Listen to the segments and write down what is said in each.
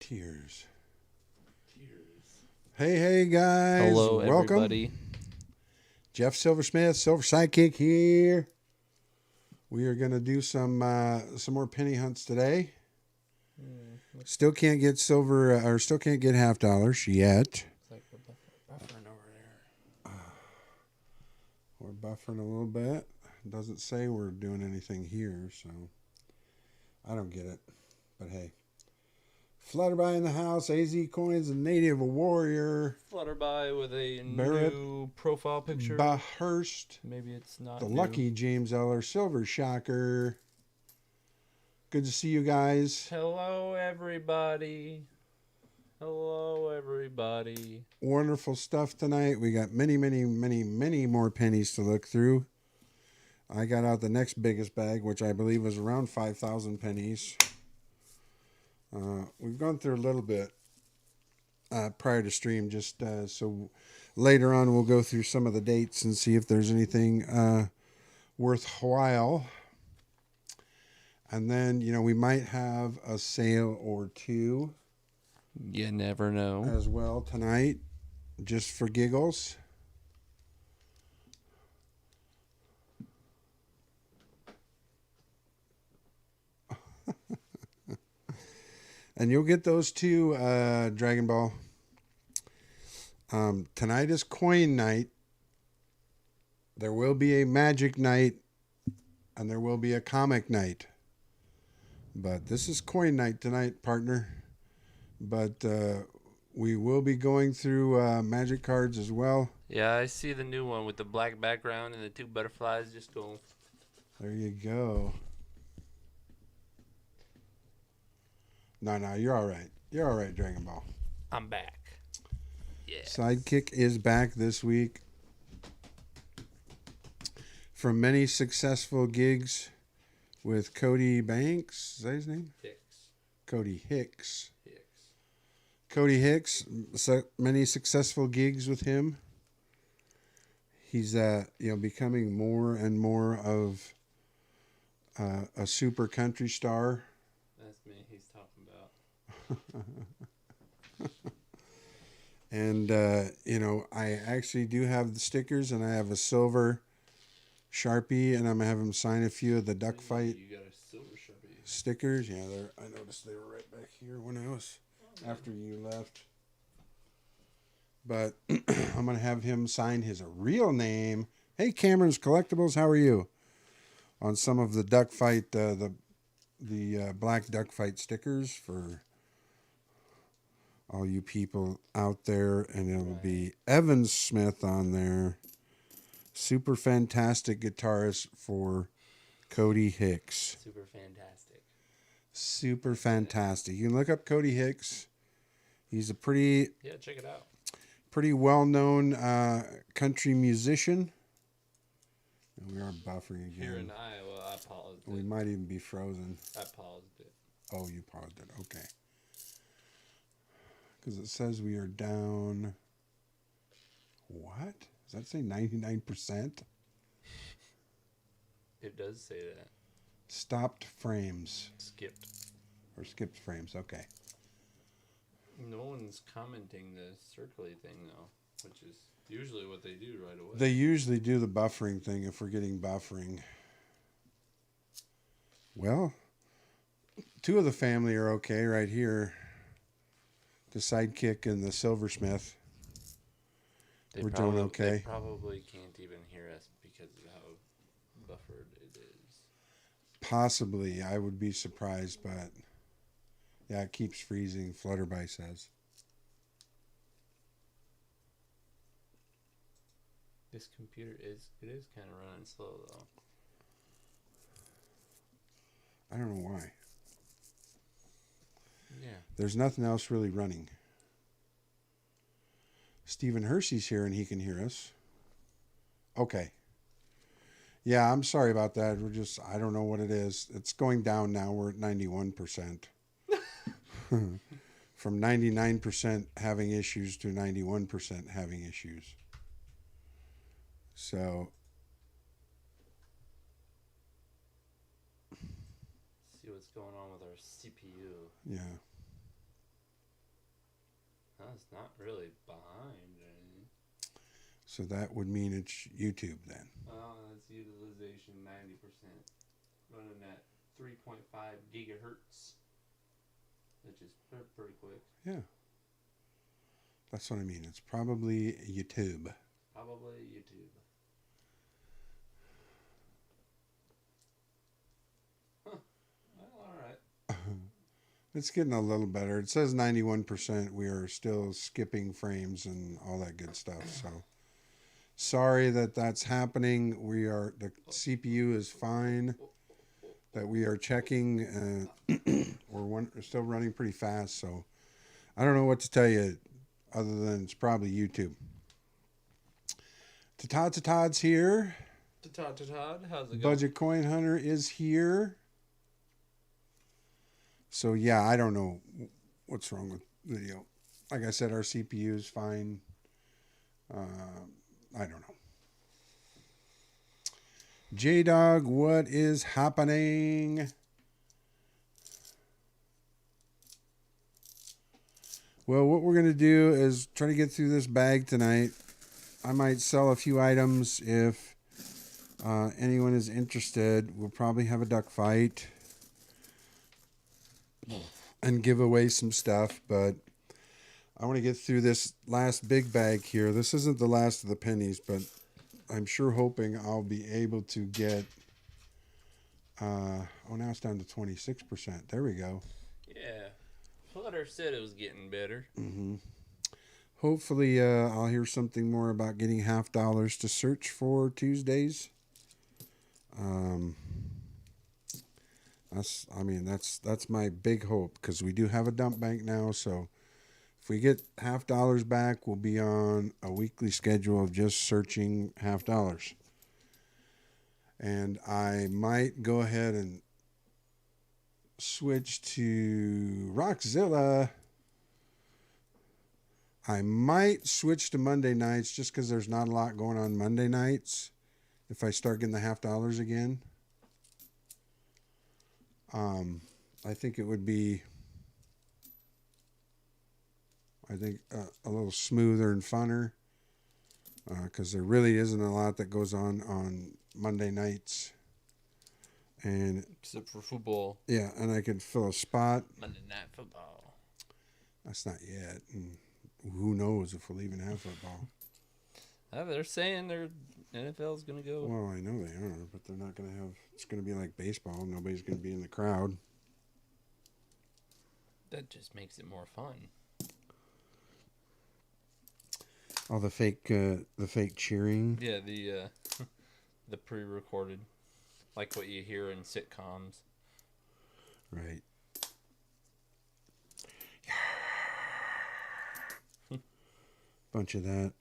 Tears. Hey, guys. Hello, welcome. everybody. Jeff Silversmith, Silver Sidekick here. We are going to do some more penny hunts today. Still can't get silver, or still can't get half dollars yet. It's like we're buffering over there. We're buffering a little bit. Doesn't say we're doing anything here, so I don't get it. But hey. Flutterby in the house, AZ Coins, a native, a warrior. Flutterby with a Barrett, new profile picture. Bahurst. Maybe it's not The new. lucky James Eller, Silver Shocker. Good to see you guys. Hello, everybody. Hello, everybody. Wonderful stuff tonight. We got many more pennies to look through. I got out the next biggest bag, which I believe was around 5,000 pennies. We've gone through a little bit prior to stream, just so later on we'll go through some of the dates and see if there's anything worthwhile. And then, we might have a sale or two. You never know. As well tonight, just for giggles. And you'll get those too, Dragon Ball. Tonight is coin night. There will be a magic night. And there will be a comic night. But this is coin night tonight, partner. But we will be going through magic cards as well. Yeah, I see the new one with the black background and the two butterflies just going. There you go. No, you're all right. You're all right, Dragon Ball. I'm back. Yeah. Sidekick is back this week. From many successful gigs with Cody Banks. Is that his name? Hicks. Cody Hicks. Cody Hicks. Many successful gigs with him. He's becoming more and more of a super country star. That's me he's talking about. And, I actually do have the stickers, and I have a silver Sharpie, and I'm going to have him sign a few of the duck fight You got a silver Sharpie. stickers. Yeah, I noticed they were right back here when I was, after you left. But I'm going to have him sign his real name. Hey, Cameron's Collectibles, how are you? On some of the duck fight, the black duck fight stickers for all you people out there, and it'll be Evan Smith on there. Super fantastic guitarist for Cody Hicks. Super fantastic. You can look up Cody Hicks. He's a pretty check it out. Pretty well-known country musician. And we are buffering again. Here in Iowa, I paused it. We might even be frozen. I paused it. Oh, you paused it. Okay. Because it says we are down. What? Does that say 99%? It does say that. Stopped frames. Skipped. Or skipped frames. Okay. No one's commenting the circly thing, though, which is usually what they do right away. They usually do the buffering thing if we're getting buffering. Well, two of the family are okay right here. The Sidekick and the Silversmith. We're doing okay. They probably can't even hear us because of how buffered it is. Possibly. I would be surprised, but yeah, it keeps freezing, Flutterby says. This computer is kind of running slow, though. I don't know why. Yeah. There's nothing else really running. Stephen Hersey's here and he can hear us. Okay. Yeah, I'm sorry about that. I don't know what it is. It's going down now. We're at 91%. From 99% having issues to 91% having issues. So. See what's going on with our CPU. Yeah. it's not really behind anything. So that would mean it's YouTube then. That's utilization 90%. Running at 3.5 gigahertz, which is pretty quick. Yeah. That's what I mean. It's probably YouTube. Probably YouTube. Huh. Well, alright. It's getting a little better. It says 91%. We are still skipping frames and all that good stuff. So sorry that that's happening. The CPU is fine. That we are checking. We're still running pretty fast. So I don't know what to tell you other than it's probably YouTube. Todd's here. Todd, how's it going? Budget Coin Hunter is here. So yeah, I don't know what's wrong with video. Like I said, our CPU is fine. I don't know. J-Dog, what is happening? Well, what we're going to do is try to get through this bag tonight. I might sell a few items if anyone is interested. We'll probably have a duck fight and give away some stuff, but I want to get through this last big bag here. This isn't the last of the pennies, but I'm sure hoping I'll be able to get now it's down to 26%. There we go. Yeah. Flutter said it was getting better. Mm-hmm. Hopefully I'll hear something more about getting $50 to search for Tuesdays. That's my big hope, because we do have a dump bank now. So if we get $50 back, we'll be on a weekly schedule of just searching $50. And I might go ahead and switch to Rockzilla. I might switch to Monday nights just because there's not a lot going on Monday nights if I start getting the $50 again. I think it would be, a little smoother and funner, because there really isn't a lot that goes on Monday nights. And except for football. Yeah, and I could fill a spot. Monday Night Football. That's not yet. And who knows if we'll even have football. They're saying NFL's going to go. Well, I know they are, but they're not going to have... It's going to be like baseball. Nobody's going to be in the crowd. That just makes it more fun. All the fake cheering. Yeah, the pre-recorded, like what you hear in sitcoms. Right. Bunch of that.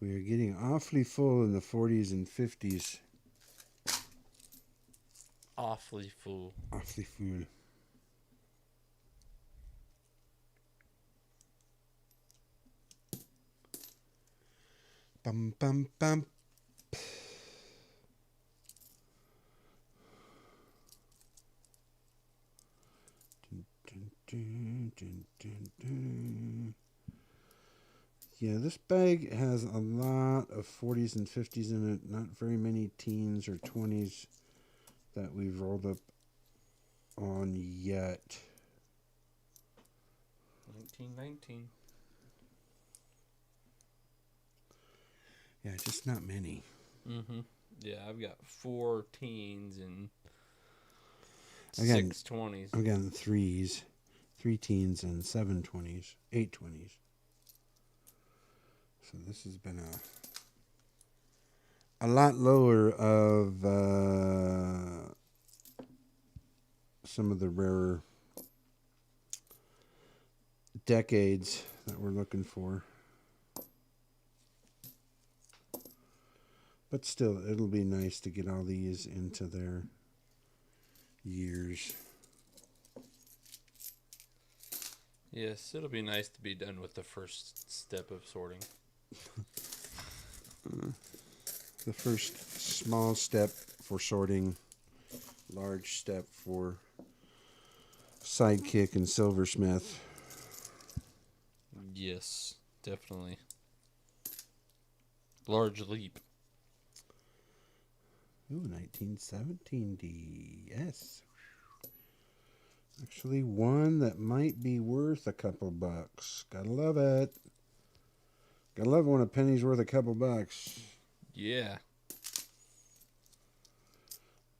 We are getting awfully full in the 40s and 50s. Awfully full. Awfully full. Bum bum bum. Yeah, this bag has a lot of 40s and 50s in it. Not very many teens or 20s that we've rolled up on yet. 1919. Yeah, just not many. Mm-hmm. Yeah, I've got 4 teens and Again, 6 20s. Again, 3s. 3 teens and 7 20s. 8 20s. So this has been a lot lower of some of the rarer decades that we're looking for. But still, it'll be nice to get all these into their years. Yes, it'll be nice to be done with the first step of sorting. The first small step for sorting large step for Sidekick and Silversmith. Yes, definitely. Large leap. Ooh, 1917 DS. Actually, one that might be worth a couple bucks. Gotta love it. Gotta love when a penny's worth a couple bucks. Yeah.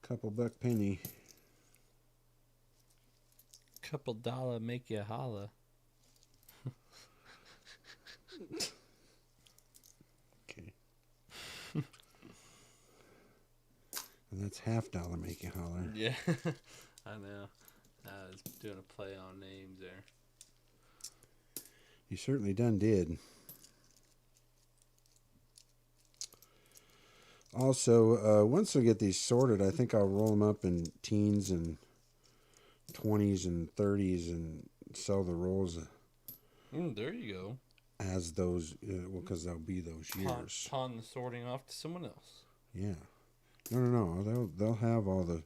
Couple buck penny. Couple dollar make you holla. Okay. And that's $half make you holler. Yeah. I know. I was doing a play on names there. You certainly done did. Also, once I get these sorted, I think I'll roll them up in teens and 20s and 30s and sell the rolls There you go. as those, well, because they'll be those years. Pawn the sorting off to someone else. Yeah. No. They'll have all the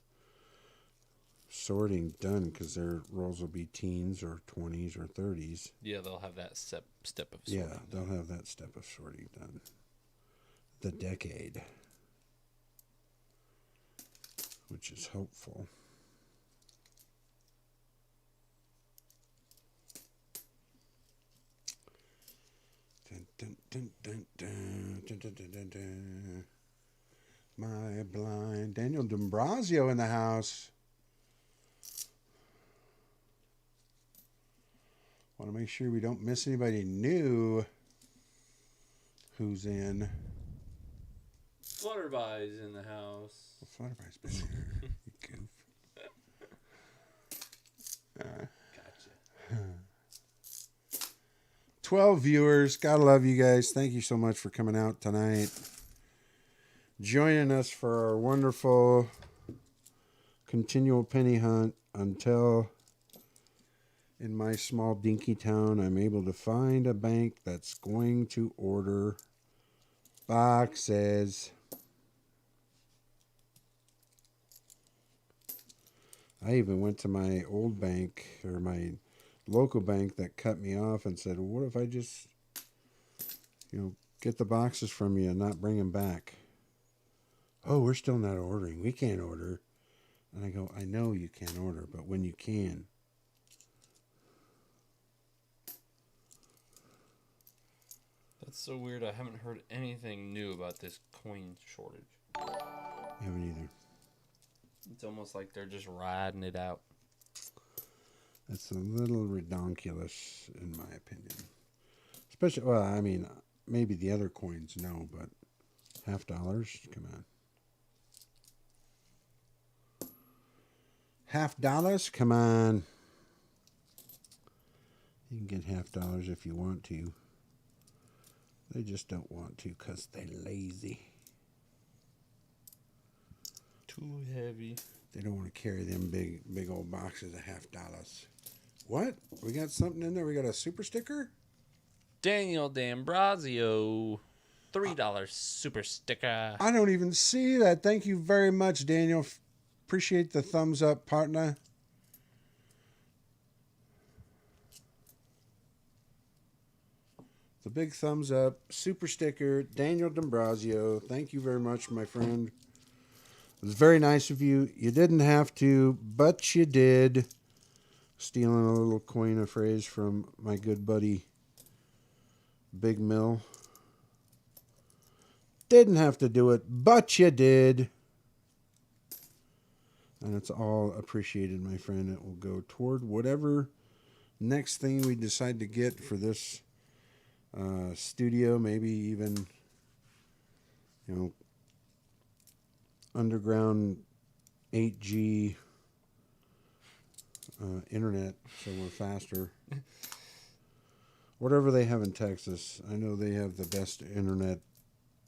sorting done because their rolls will be teens or 20s or 30s. Yeah, they'll have that step of sorting. Yeah, they'll have that step of sorting done. The decade. Which is hopeful. Dun, dun, dun, dun, dun, dun, dun, dun, dun. My blind Daniel D'Ambrosio in the house. Want to make sure we don't miss anybody new who's in. Flutterby's in the house. Well, Flutterby's been here. You goof. Gotcha. 12 viewers. Gotta love you guys. Thank you so much for coming out tonight. Joining us for our wonderful continual penny hunt until in my small dinky town I'm able to find a bank that's going to order boxes. I even went to my old bank or my local bank that cut me off and said, well, what if I just, get the boxes from you and not bring them back? Oh, we're still not ordering. We can't order. And I go, I know you can't order, but when you can. That's so weird. I haven't heard anything new about this coin shortage. I haven't either. It's almost like they're just riding it out. It's a little redonkulous, in my opinion. Especially, well, I mean, maybe the other coins, no, but $half, come on. $half, come on. You can get $half if you want to. They just don't want to because they're lazy. Too heavy. They don't want to carry them big old boxes of $half. What? We got something in there? We got a super sticker? Daniel D'Ambrosio. $3 super sticker. I don't even see that. Thank you very much, Daniel. Appreciate the thumbs up, partner. The big thumbs up. Super sticker. Daniel D'Ambrosio. Thank you very much, my friend. It was very nice of you. You didn't have to, but you did. Stealing a little coin of phrase from my good buddy, Big Mill. Didn't have to do it, but you did. And it's all appreciated, my friend. It will go toward whatever next thing we decide to get for this studio. Maybe even, underground 8G internet, so we're faster. Whatever they have in Texas. I know they have the best internet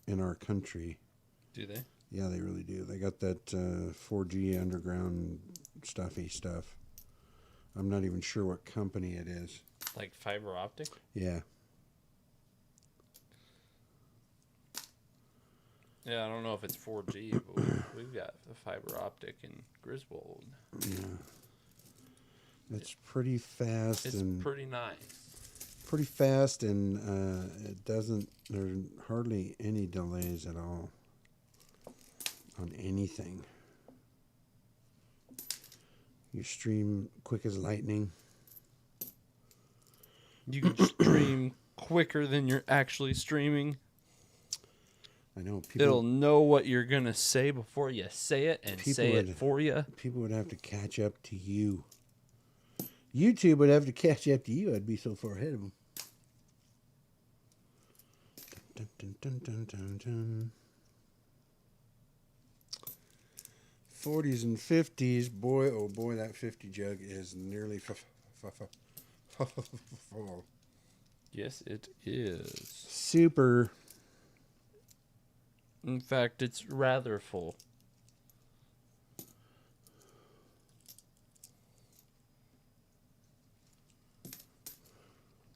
in our country. Do they? Yeah, they really do. They got that 4G underground stuff. I'm not even sure what company it is. Like fiber optic? Yeah. Yeah, I don't know if it's 4G, but we've got the fiber optic in Griswold. Yeah. It's pretty fast It's and pretty nice. it doesn't, there's hardly any delays at all on anything. You stream quick as lightning. You can stream quicker than you're actually streaming. I know It'll know what you're going to say before you say it and say it for you. People would have to catch up to you. YouTube would have to catch up to you. I'd be so far ahead of them. Dun, dun, dun, dun, dun, dun. 40s and 50s. Boy, oh boy, that 50 jug is nearly full. Yes, it is. Super. In fact, it's rather full.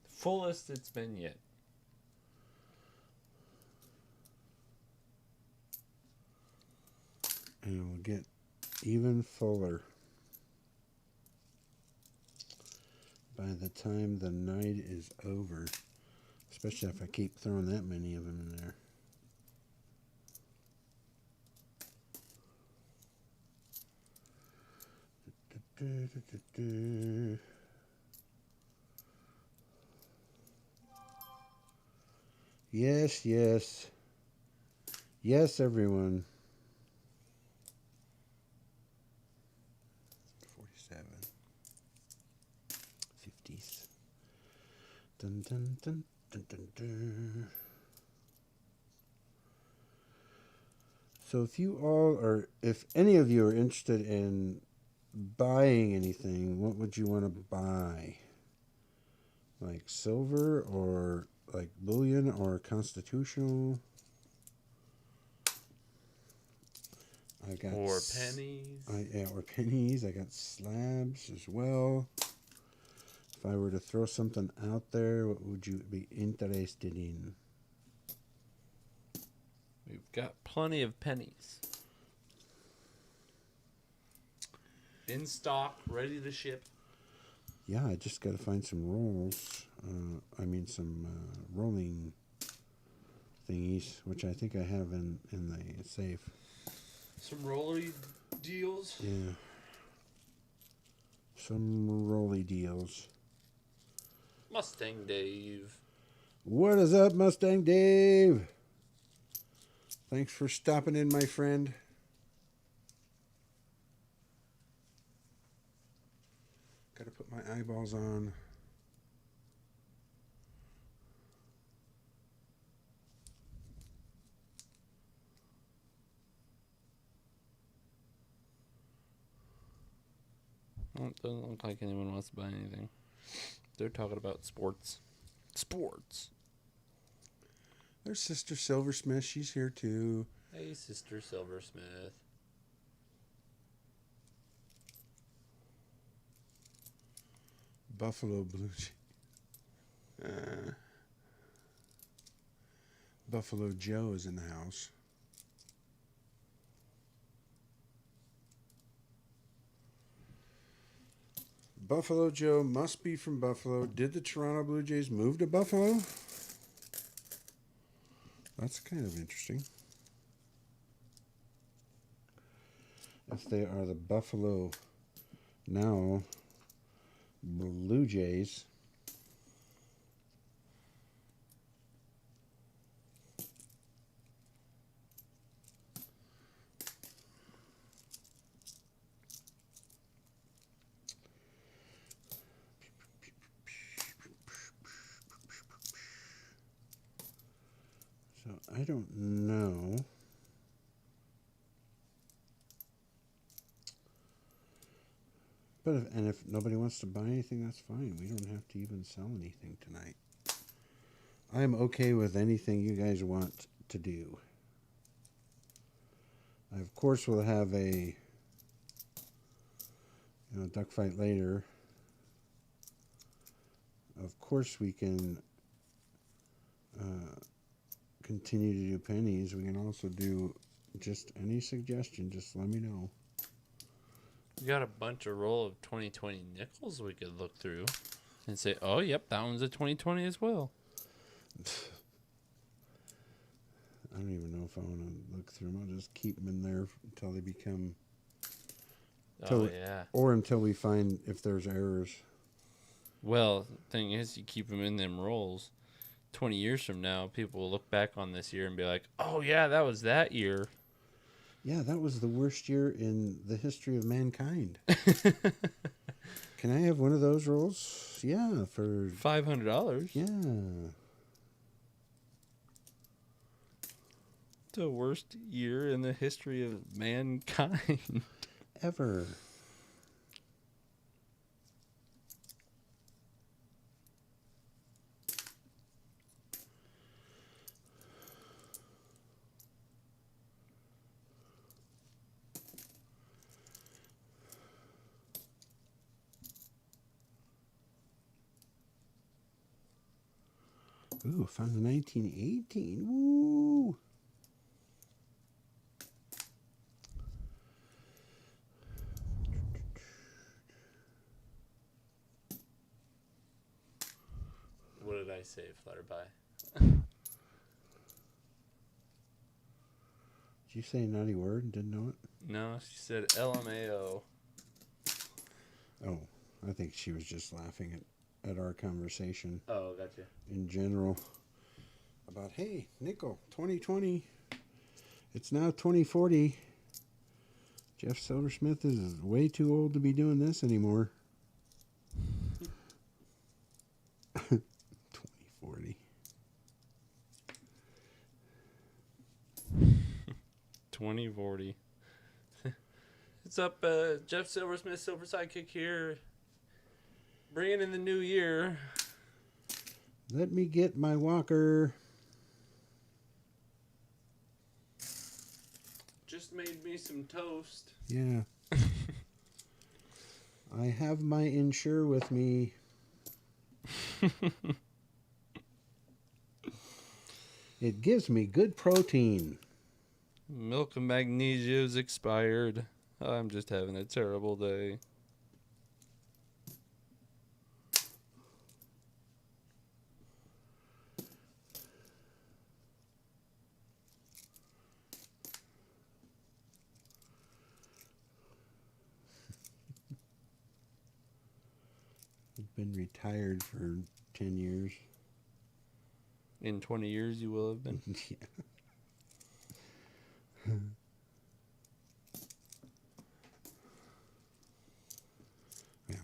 Fullest it's been yet. And it will get even fuller by the time the night is over. Especially if I keep throwing that many of them in there. Yes, yes. Yes, everyone. 47. 50s. Dun, dun, dun, dun, dun, dun. So if any of you are interested in buying anything, what would you want to buy? Like silver or like bullion or constitutional? I got or pennies. Or pennies. I got slabs as well. If I were to throw something out there, what would you be interested in? We've got plenty of pennies. In stock, ready to ship. Yeah, I just got to find some rolls. Some rolling thingies, which I think I have in the safe. Some rolly deals. Yeah. Some rolly deals. Mustang Dave. What is up, Mustang Dave? Thanks for stopping in, my friend. Got to put my eyeballs on. Well, it doesn't look like anyone wants to buy anything. They're talking about sports. Sports. There's Sister Silversmith. She's here too. Hey, Sister Silversmith. Buffalo Blue Buffalo Joe is in the house. Buffalo Joe must be from Buffalo. Did the Toronto Blue Jays move to Buffalo? That's kind of interesting. If they are the Buffalo now Blue Jays. So I don't know. But if nobody wants to buy anything, that's fine. We don't have to even sell anything tonight. I'm okay with anything you guys want to do. I, of course, will have a duck fight later. Of course, we can continue to do pennies, we can also do just any suggestion. Just let me know. We got a bunch of roll of 2020 nickels we could look through and say, oh, yep, that one's a 2020 as well. I don't even know if I want to look through them. I'll just keep them in there until they become... Or until we find if there's errors. Well, the thing is, you keep them in them rolls. 20 years from now, people will look back on this year and be like, oh, yeah, that was that year. Yeah, that was the worst year in the history of mankind. Can I have one of those rolls? Yeah, for... $500. Yeah. The worst year in the history of mankind. Ever. Ooh, found the 1918. Woo! What did I say, Flutterby? Did you say a naughty word and didn't know it? No, she said LMAO. Oh, I think she was just laughing at our conversation. Oh, gotcha. In general. About, hey, nickel, 2020. It's now 2040. Jeff Silversmith is way too old to be doing this anymore. 2040. 2040. What's up, Jeff Silversmith, Silver Sidekick here. Bringing in the new year. Let me get my walker. Just made me some toast. Yeah. I have my Ensure with me. It gives me good protein. Milk and magnesium's expired. I'm just having a terrible day. I've been retired for 10 years. In 20 years, you will have been. Yeah. Yeah.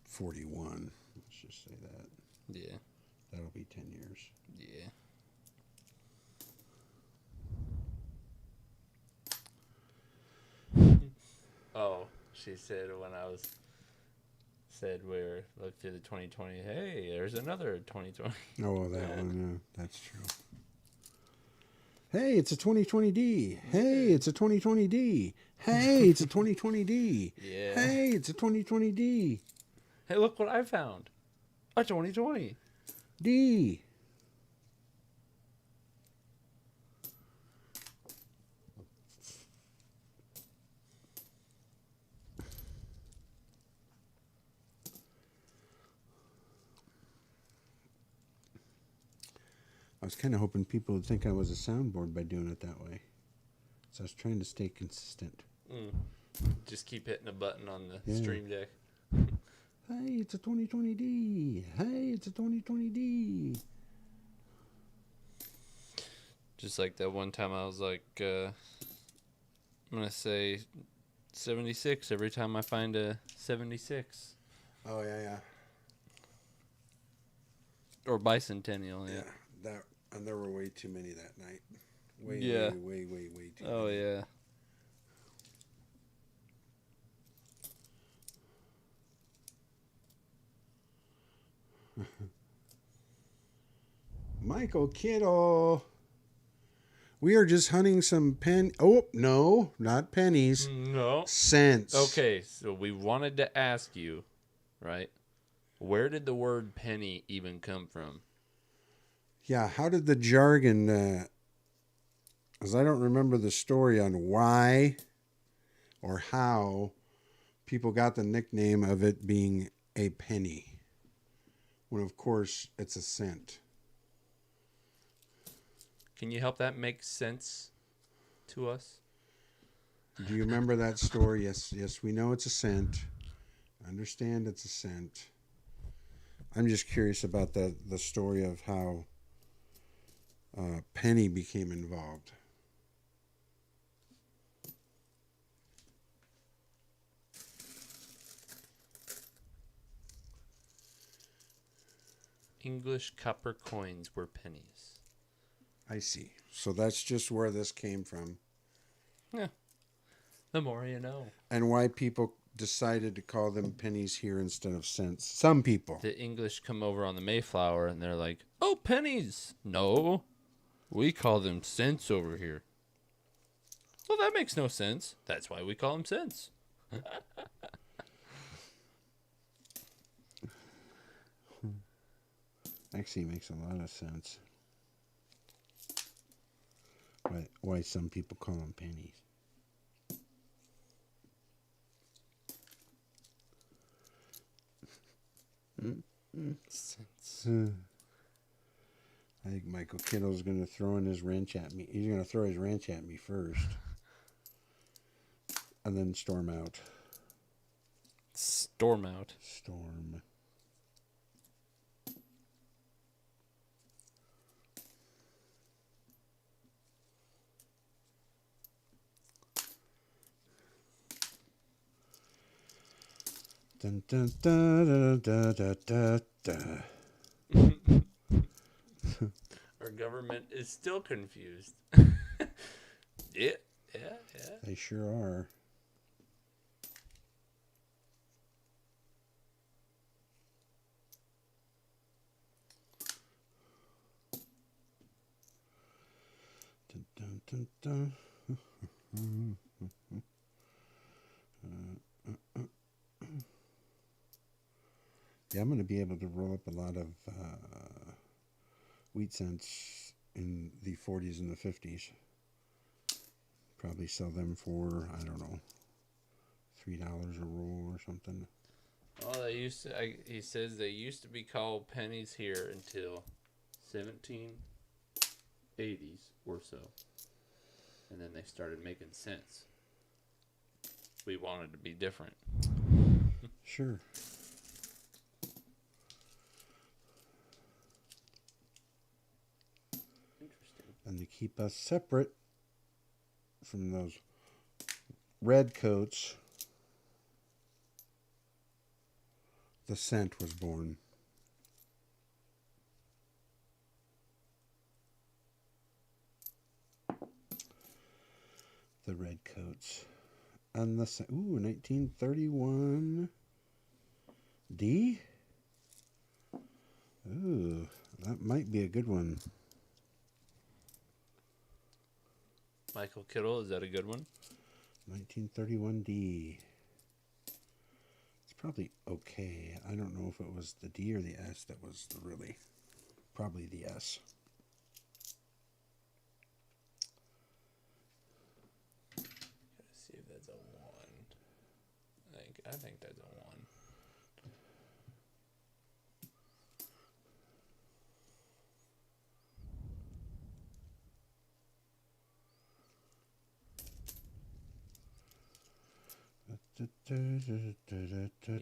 41. Let's just say that. Yeah. That'll be 10 years. Yeah. Oh, she said when I was said we're look through the 2020. Hey, there's another 2020. Oh, that one. That's true. Hey, it's a 2020D. Hey, it's a 2020D. Hey, it's a 2020D. Yeah. Hey, it's a 2020D. Hey, look what I found. A 2020. D. I was kind of hoping people would think I was a soundboard by doing it that way. So I was trying to stay consistent. Just keep hitting a button on the Yeah. stream deck. Hey, it's a 2020D. Hey, it's a 2020D. Just like that one time I was like, I'm going to say 76 every time I find a 76. Oh, yeah. Or bicentennial, yeah. That, and there were way too many that night. Way too Oh, many. yeah. Michael Kittle. We are just hunting some Oh, no, not pennies. No. Cents. Okay, so we wanted to ask you, right? Where did the word penny even come from? Yeah, how did the jargon? Because I don't remember the story on why or how people got the nickname of it being a penny, when of course it's a cent. Can you help that make sense to us? Do you remember that story? Yes, yes, we know it's a cent. I understand it's a cent. I'm just curious about the story of how penny became involved. English copper coins were pennies. I see. So that's just where this came from. Yeah. The more you know. And why people decided to call them pennies here instead of cents. Some people. The English come over on the Mayflower and they're like, "Oh, pennies." No, we call them cents over here. Well, that makes no sense. That's why we call them cents. Actually makes a lot of sense. Why some people call them pennies. Cents. I think Michael Kittle's going to throw in his wrench at me. He's going to throw his wrench at me first. And then storm out. Storm out. Storm. Dun, dun, dun, dun, dun, dun, dun. Our government is still confused. Yeah. They sure are. Dun, dun, dun, dun. Yeah, I'm going to be able to roll up a lot of wheat cents in the 40s and the 50s. Probably sell them for, I don't know, $3 a roll or something. Well, he says they used to be called pennies here until 1780s or so. And then they started making cents. We wanted to be different. Sure. Interesting. And to keep us separate from those red coats, the cent was born. The red coats. And the cent. Ooh, 1931 D? Ooh, that might be a good one. Michael Kittle, is that a good one? 1931 D. It's probably okay. I don't know if it was the D or the S that was the really. Probably the S. Gotta see if that's a 1. I think that's a 1. He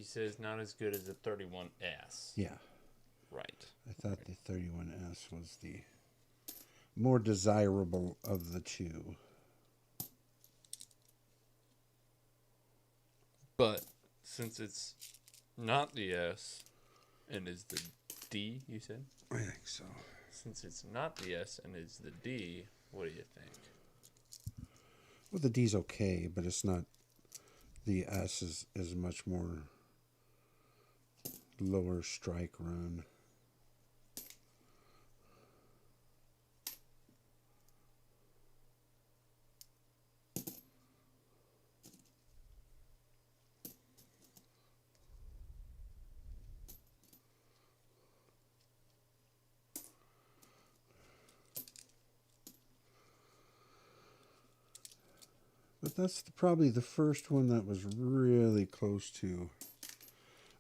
says not as good as the 31S. Yeah. Right. I thought the 31S was the more desirable of the two. But since it's not the S and is the D, you said? I think so. Since it's not the S and is the D, what do you think? Well, the D's okay, but it's not. The S is much more lower strike run. that's probably the first one that was really close to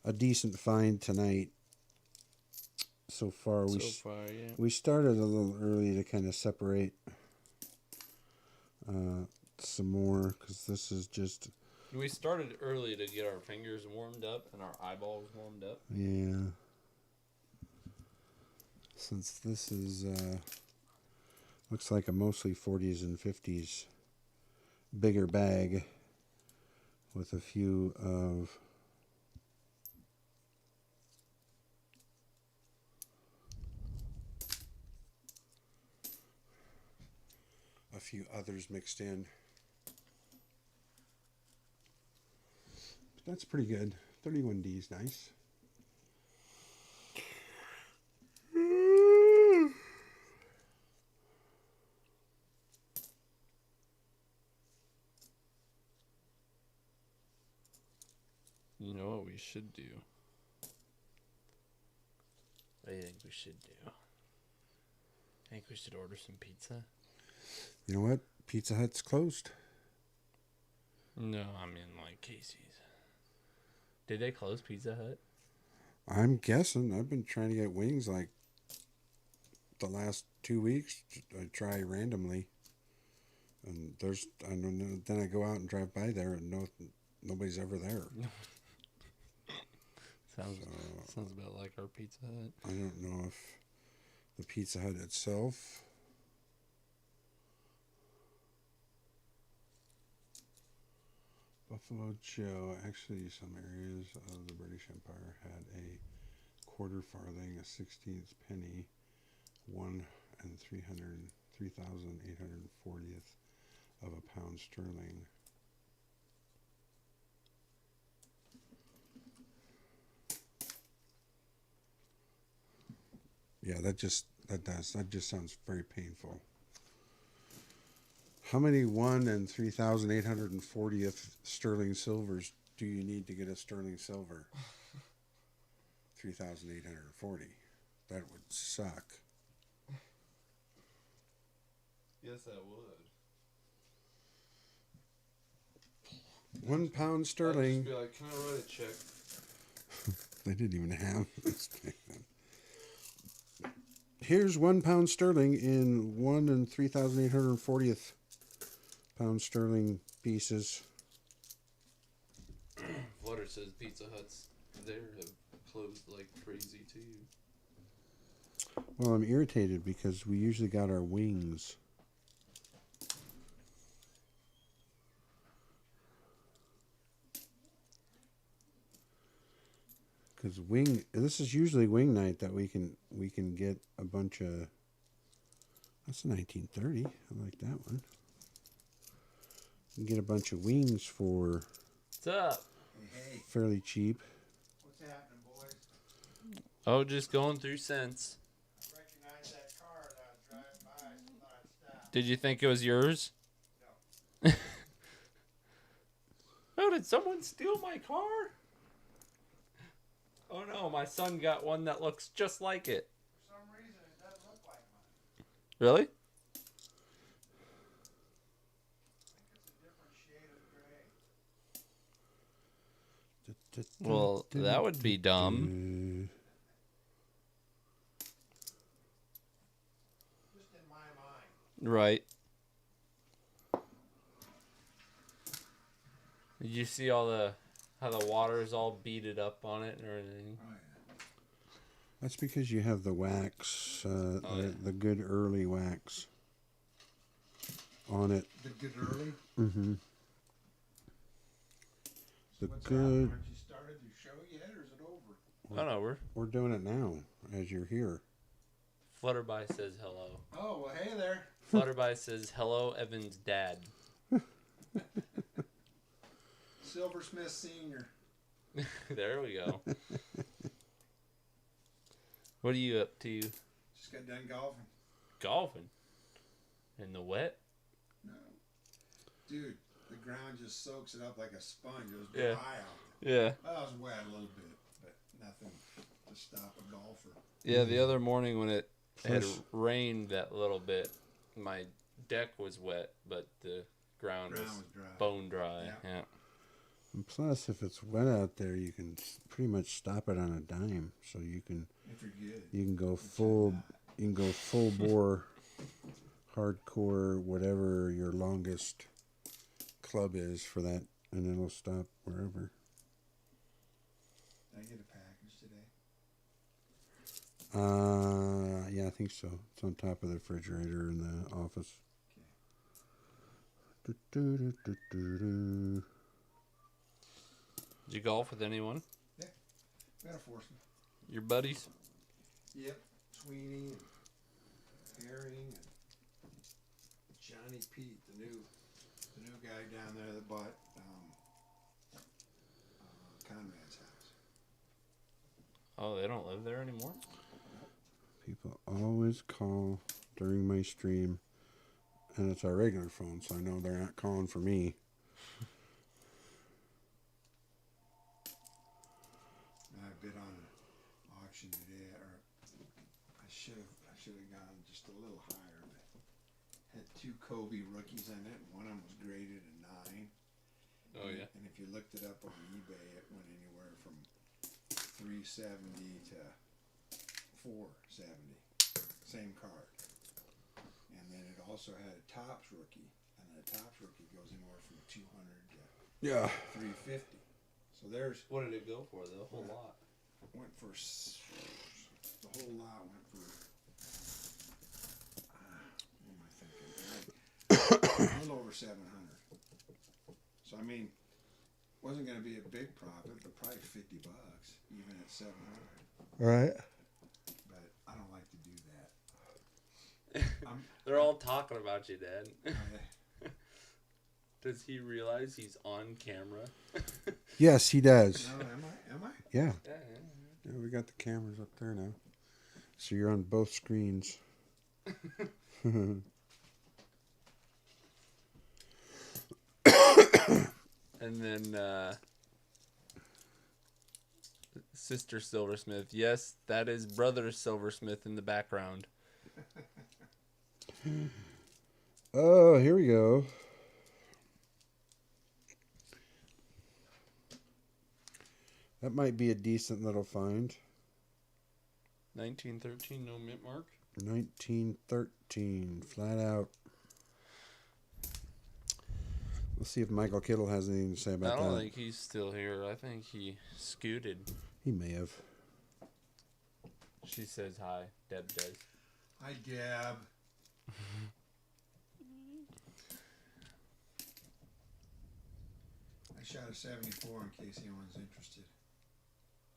a decent find tonight. So far, yeah. we started a little early to kind of separate some more because this is just. We started early to get our fingers warmed up and our eyeballs warmed up. Yeah. Since this is looks like a mostly 40s and 50s bigger bag with a few of others mixed in. But that's pretty good. 31D is nice. You know what we should do? What do you think we should do? I think we should order some pizza. You know what? Pizza Hut's closed. No, I mean like Casey's. Did they close Pizza Hut? I'm guessing. I've been trying to get wings like the last 2 weeks. I try randomly, and I don't know. Then I go out and drive by there, and nobody's ever there. Sounds about like our Pizza Hut. I don't know if the Pizza Hut itself. Buffalo Joe. Actually, some areas of the British Empire had a quarter farthing, a 16th penny, 3,840th of a pound sterling. Yeah, that just sounds very painful. How many 1 and 3,840th sterling silvers do you need to get a sterling silver? 3,840. That would suck. Yes, that would. 1 pound sterling. I'd just be like, can I write a check? They didn't even have this back then. Here's 1 pound sterling in 1 and 3,840th pound sterling pieces. Flutter says Pizza Huts there have closed like crazy too. Well, I'm irritated because we usually got our wings. Because this is usually wing night that we can get a bunch of. That's a 1930. I like that one. You can get a bunch of wings for. What's up? Hey, Fairly cheap. what's happening, boys? Oh, just going through cents. I recognized that car that I was driving by, so I thought I'd stop. Did you think it was yours? No. Oh, did someone steal my car? Oh no, my son got one that looks just like it. For some reason, it doesn't look like mine. Really? I think it's a different shade of gray. Well, that would be dumb. Just in my mind. Right. Did you see how the water is all beaded up on it and everything? Oh, yeah. That's because you have the wax, the good early wax on it. The good early? Mm-hmm. The What's good. happening? Aren't you started your show yet, or is it over? Oh no, We're doing it now as you're here. Flutterby says hello. Oh, well, hey there. Flutterby says hello, Evan's dad. Silversmith Sr. There we go. What are you up to? Just got done golfing. Golfing? In the wet? No. Dude, the ground just soaks it up like a sponge. It was dry Yeah. out. Yeah. Well, it was wet a little bit, but nothing to stop a golfer. Yeah, the other morning when it had Plus- rained that little bit, my deck was wet, but the ground Ground was was dry. bone dry. Yeah. Yeah. And plus, if it's wet out there, you can pretty much stop it on a dime. So you can If you're good. go Which full I'm not. you can go full bore, hardcore, whatever your longest club is for that, and it'll stop wherever. Did I get a package today? Yeah, I think so. It's on top of the refrigerator in the office. Okay. Do-do-do-do-do-do. Did you golf with anyone? We got a foursome. Your buddies? Yep. Sweeney and Herring and Johnny Pete, the new guy down there that bought Conrad's house. Oh, they don't live there anymore? People always call during my stream, and it's our regular phone, so I know they're not calling for me. I bid on an auction today, or I should have gone just a little higher, but had two Kobe rookies in it. One of them was graded a 9. Oh, yeah. And if you looked it up on eBay, it went anywhere from $370 to $470. Same card. And then it also had a Topps rookie, and the Topps rookie goes anywhere from 200 to Yeah. 350. So there's What did it go for, the whole lot? went for the whole lot went for what am I thinking? A little over 700. So I mean, wasn't going to be a big profit, but probably $50 even at 700. Right. But I don't like to do that. They're all talking about you, Dad. I, Does he realize he's on camera? Yes, he does. no, am I? Yeah. Yeah. Yeah, we got the cameras up there now. So you're on both screens. And then Sister Silversmith. Yes, that is Brother Silversmith in the background. Oh, here we go. That might be a decent little find. 1913, no mint mark. 1913, flat out. Let's see if Michael Kittle has anything to say I about don't that. think he's still here. I think he scooted. He may have. She says hi. Deb does. Hi, Deb. I shot a 74 in case anyone's interested.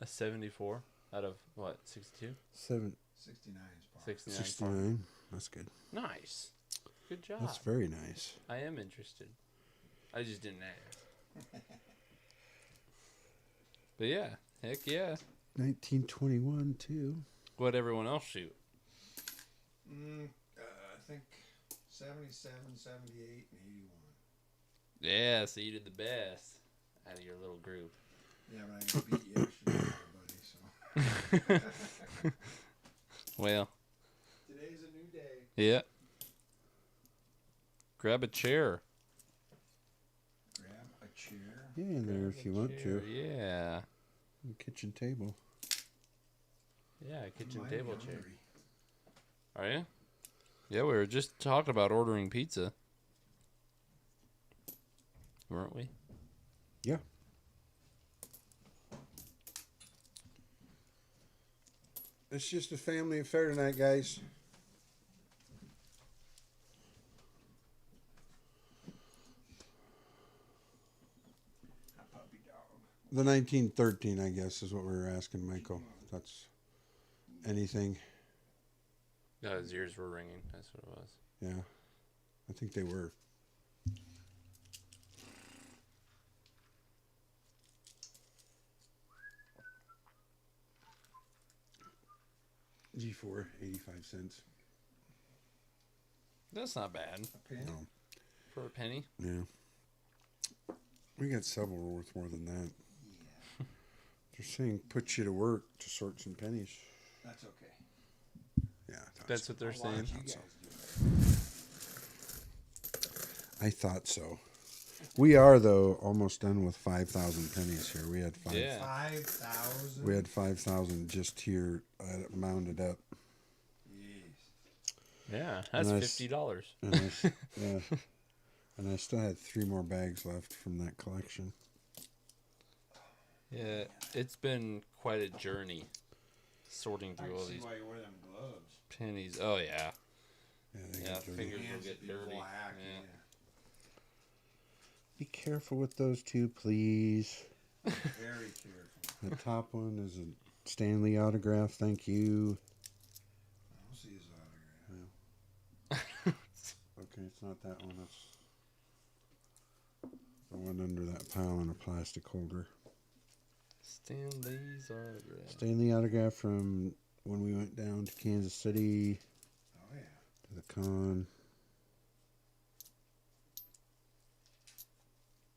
A 74 out of what? 62? 69 is par. 69. 69. That's good. Nice. Good job. That's very nice. I am interested. I just didn't ask. But yeah, heck yeah. 1921 too. What'd everyone else shoot? I think 77, 78, and 81. Yeah, so you did the best out of your little group. Yeah, but I got beat yesterday, buddy. So Well, today's a new day. yeah. Grab a chair. Grab a chair. Yeah, in there if you want to. Yeah. Kitchen table. Yeah, kitchen Mighty table chair. hungry. Are you? Yeah, we were just talking about ordering pizza. Weren't we? Yeah. It's just a family affair tonight, guys. A puppy dog. The 1913, I guess, is what we were asking, Michael. That's anything. No, his ears were ringing. That's what it was. Yeah. I think they were. G4, 85 cents. That's not bad A pin. No. for a penny. Yeah. We got several worth more than that. Yeah, They're saying put you to work to sort some pennies. that's okay. Yeah. That's what they're I'll saying. watch you guys do I thought so. We are though almost done with 5,000 pennies here. We had Yeah. 5,000. We had 5,000 just here mounded up. Jeez. Yeah, that's And I $50. Yeah, and I still had 3 more bags left from that collection. Yeah, it's been quite a journey sorting I through can all see these why you wear them gloves. pennies. Oh yeah, They yeah. get dirty. Fingers will Hands get would be dirty. black, Yeah. Be careful with those two, please. Very careful. The top one is a Stanley autograph. Thank you. I don't see his autograph. Okay, it's not that one. It's the one under that pile in a plastic holder. Stanley's autograph. Stanley autograph from when we went down to Kansas City Oh yeah. to the con.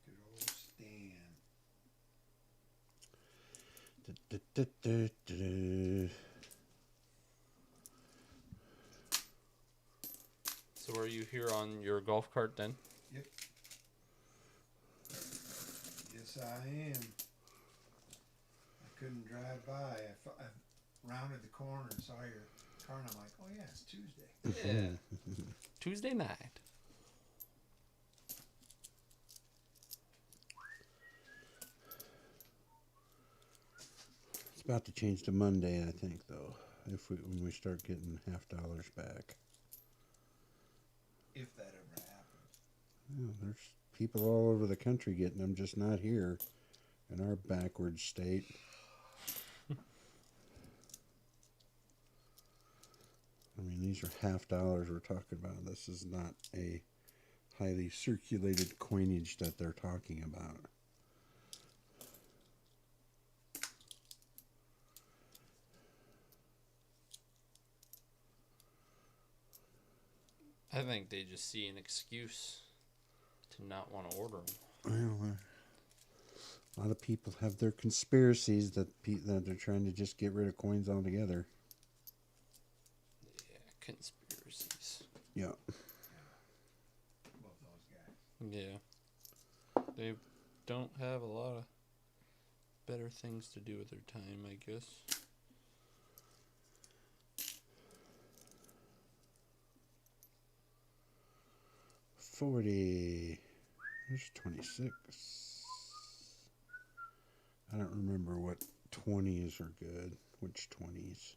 Good old Stan. So are you here on your golf cart then? Yes, I am. I couldn't drive by. I rounded the corner and saw your car, and I'm like, oh yeah, it's Tuesday. Yeah. Tuesday night. It's about to change to Monday, I think, though. When we start getting $50 back. If that ever happens. Yeah, there's people all over the country getting them, just not here in our backward state. I mean, these are $50 we're talking about. This is not a highly circulated coinage that they're talking about. I think they just see an excuse to not want to order them. Well, a lot of people have their conspiracies that they're trying to just get rid of coins altogether. Yeah, conspiracies. Yeah. Love those guys. Yeah. They don't have a lot of better things to do with their time, I guess. $40. There's 26. I don't remember what 20s are good. Which 20s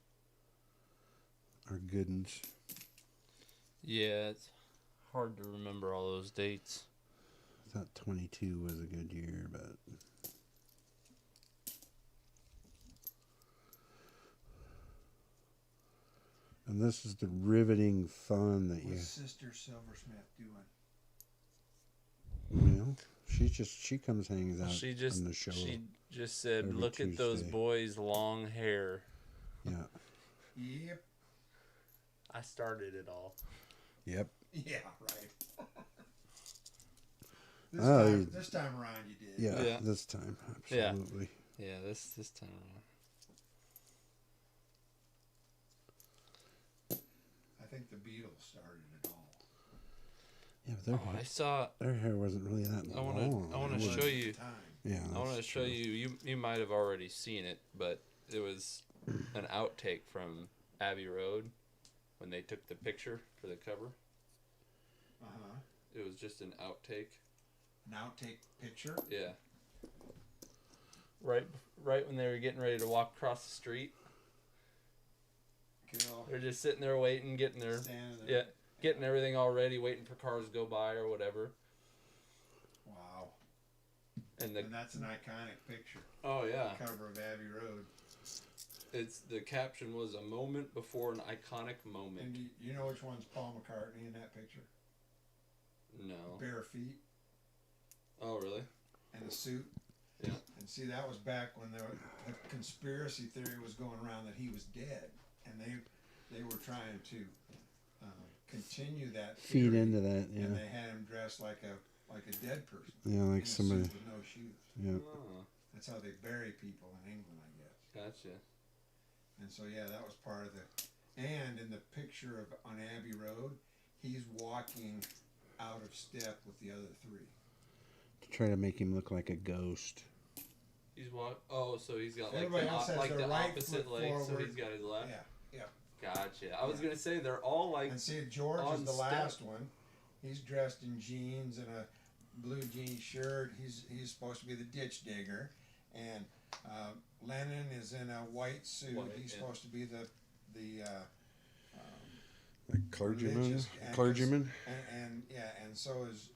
are good ones. Yeah, it's hard to remember all those dates. I thought 22 was a good year, but and this is the riveting fun that What's Sister Silversmith doing? she comes hangs out She on the show. just said, every "Look at those Tuesday. boys' long hair." Yeah. Yep. I started it all. Yep. Yeah, right. This time around you did. Yeah. Yeah. This time, Yeah. absolutely. Yeah, this time around. I think the Beatles started it all. Yeah, but Oh, I saw. their hair wasn't really that I long. wanna It was show at the you. time. Yeah. I want to that's show true. you. You might have already seen it, but it was an outtake from Abbey Road when they took the picture for the cover. Uh-huh. It was just an outtake. An outtake picture. Yeah. Right when they were getting ready to walk across the street, Cool. they're just sitting there waiting, getting their Standing there. yeah, getting everything all ready, waiting for cars to go by or whatever. Wow. And And that's an iconic picture. oh yeah, Cover of Abbey Road. it's the caption was a moment before an iconic And moment. you know which one's Paul McCartney in that picture? No. Bare feet Oh really? and a suit. Yeah. And see, that was back when the conspiracy theory was going around that he was dead, and they were trying to continue that Feed theory, into that, yeah. and they had him dressed like a dead person. Yeah, in like a somebody. suit with no shoes. Yeah. Oh, That's how they bury people in England, I guess. gotcha. And so yeah, that was part of the. And in the picture of on Abbey Road, he's walking out of step with the other three. To try to make him look like a ghost. He's walk. Oh, so he's got like Everybody else has like their the right opposite foot leg, so forward. he's got his left. Yeah, yeah. Gotcha. I was gonna say they're all like. And see, George on is the step. last one. He's dressed in jeans and a blue jean shirt. He's supposed to be the ditch digger, and Lennon is in a white suit. He's supposed to be the Like clergyman? religious- Clergyman? and yeah, and so is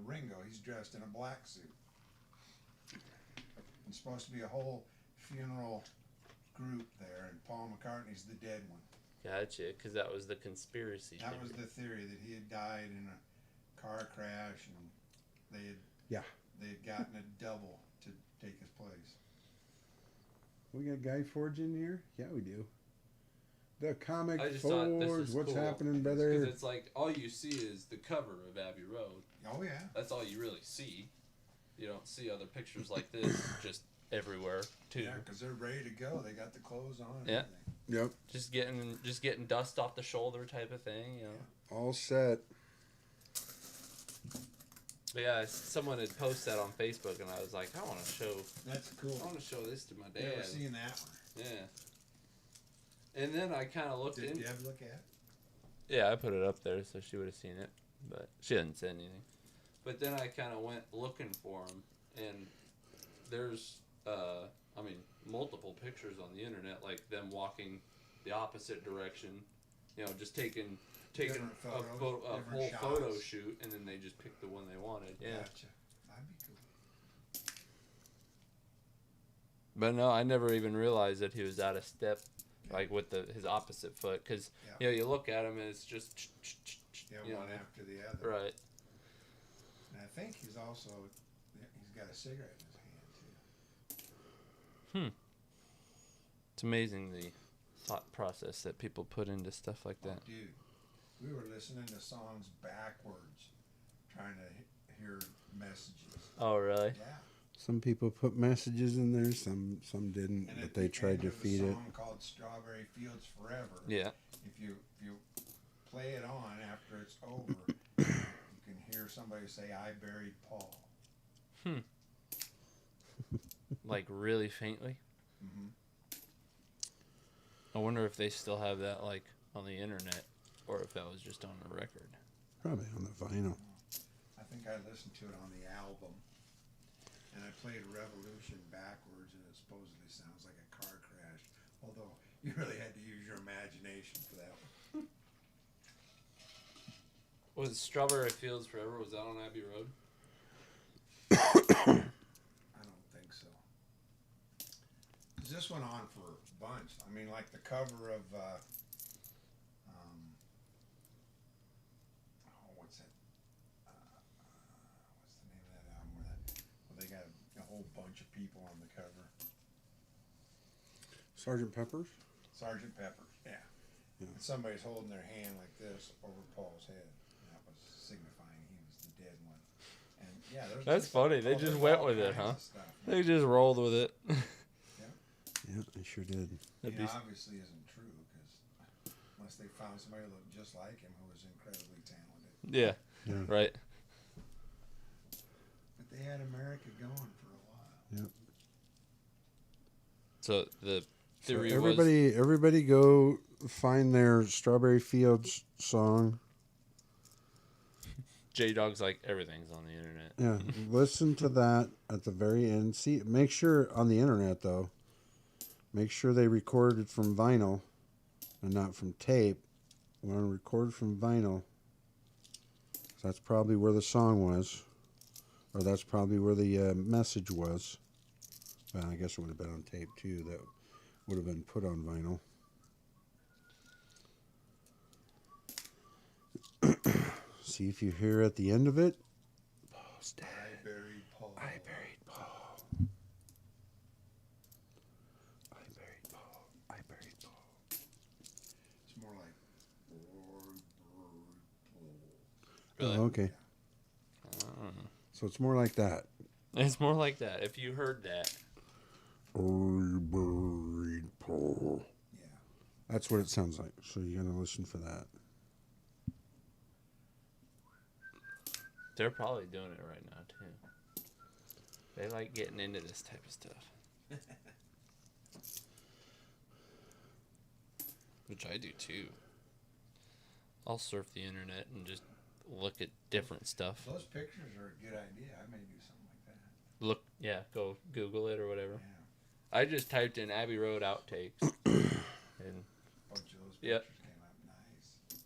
Ringo. He's dressed in a black suit. It's supposed to be a whole funeral group there, and Paul McCartney's the dead one. Gotcha, because that was the conspiracy. That theory. was the theory, that he had died in a car crash, and they had gotten a double to take his place. We got Guy Forge in here? Yeah, we do. The comic I just thought this Forge. was What's cool. happening, Because brother? it's like all you see is the cover of Abbey Road. Oh yeah. That's all you really see. You don't see other pictures like this just everywhere too. Yeah, because they're ready to go. They got the clothes on and Yeah. everything. Yep. Just getting dust off the shoulder type of thing, you know. All set. But yeah, someone had posted that on Facebook, and I was like, I want to show That's cool. this to my Never dad. seen that one. Yeah. And then I kind of looked Did in. you ever look at it? Yeah, I put it up there so she would have seen it, but she hadn't said anything. But then I kind of went looking for him, and there's, multiple pictures on the internet, like them walking the opposite direction, you know, just taking Different a photos, whole different photo shots. shoot, and then they just picked the one they wanted. Yeah. Gotcha. That'd be cool. But no, I never even realized that he was out of step, like with his opposite foot, because Yeah. you look at him and it's just Yeah, you one know, after the other. right. And I think he's got a cigarette in his hand too. It's amazing the thought process that people put into stuff like that. Oh, dude, we were listening to songs backwards, trying to hear messages. Oh, really? Yeah. Some people put messages in there, some didn't, And but at they the tried end to of a feed it. song called "Strawberry Fields Forever." Yeah. If you play it on after it's over, you can hear somebody say, "I buried Paul." Like really faintly. Mm-hmm. I wonder if they still have that like on the internet, or if that was just on a record. Probably on the vinyl. I think I listened to it on the album, and I played "Revolution" backwards, and it supposedly sounds like a car crash. Although you really had to use your imagination for that one. Was Strawberry Fields Forever? Was that on Abbey Road? I don't think so. 'Cause this went on for a bunch. I mean, like the cover of, what's that? What's the name of that album where they got a whole bunch of people on the cover? Sergeant Pepper's? Sergeant Pepper's, yeah. Yeah. And somebody's holding their hand like this over Paul's head. And that was signifying he was the dead one. And yeah, there's That's funny. They just there's went all with it, kinds huh? of stuff. They just rolled with it. Yeah, I sure did. That'd You know, be- obviously isn't true, because unless they found somebody who looked just like him who was incredibly talented. Yeah. Yeah. Right. But they had America going for a while. Yep. So the So theory was everybody go find their Strawberry Fields song. J-Dog's like everything's on the internet. Yeah, listen to that at the very end. See, make sure on the internet though. Make sure they recorded from vinyl and not from tape. We want to record from vinyl. That's probably where the song was, or that's probably where the message was. Well, I guess it would have been on tape too. That would have been put on vinyl. See if you hear at the end of it. Paul's dead. I buried Paul. I buried Paul. I buried Paul. I buried Paul. It's more like Lord Paul. Really? Oh, okay. So it's more like that. It's more like that. If you heard that. I buried Paul. Yeah. That's what it sounds like. So you're gonna listen for that. they're probably doing it right now too. They like getting into this type of stuff. Which I do too. I'll surf the internet and just look at different stuff. Those pictures are a good idea. I may do something like that. Look, yeah, go Google it or whatever. Yeah. I just typed in Abbey Road outtakes. And Oh, Joe's pictures Yep. came up nice.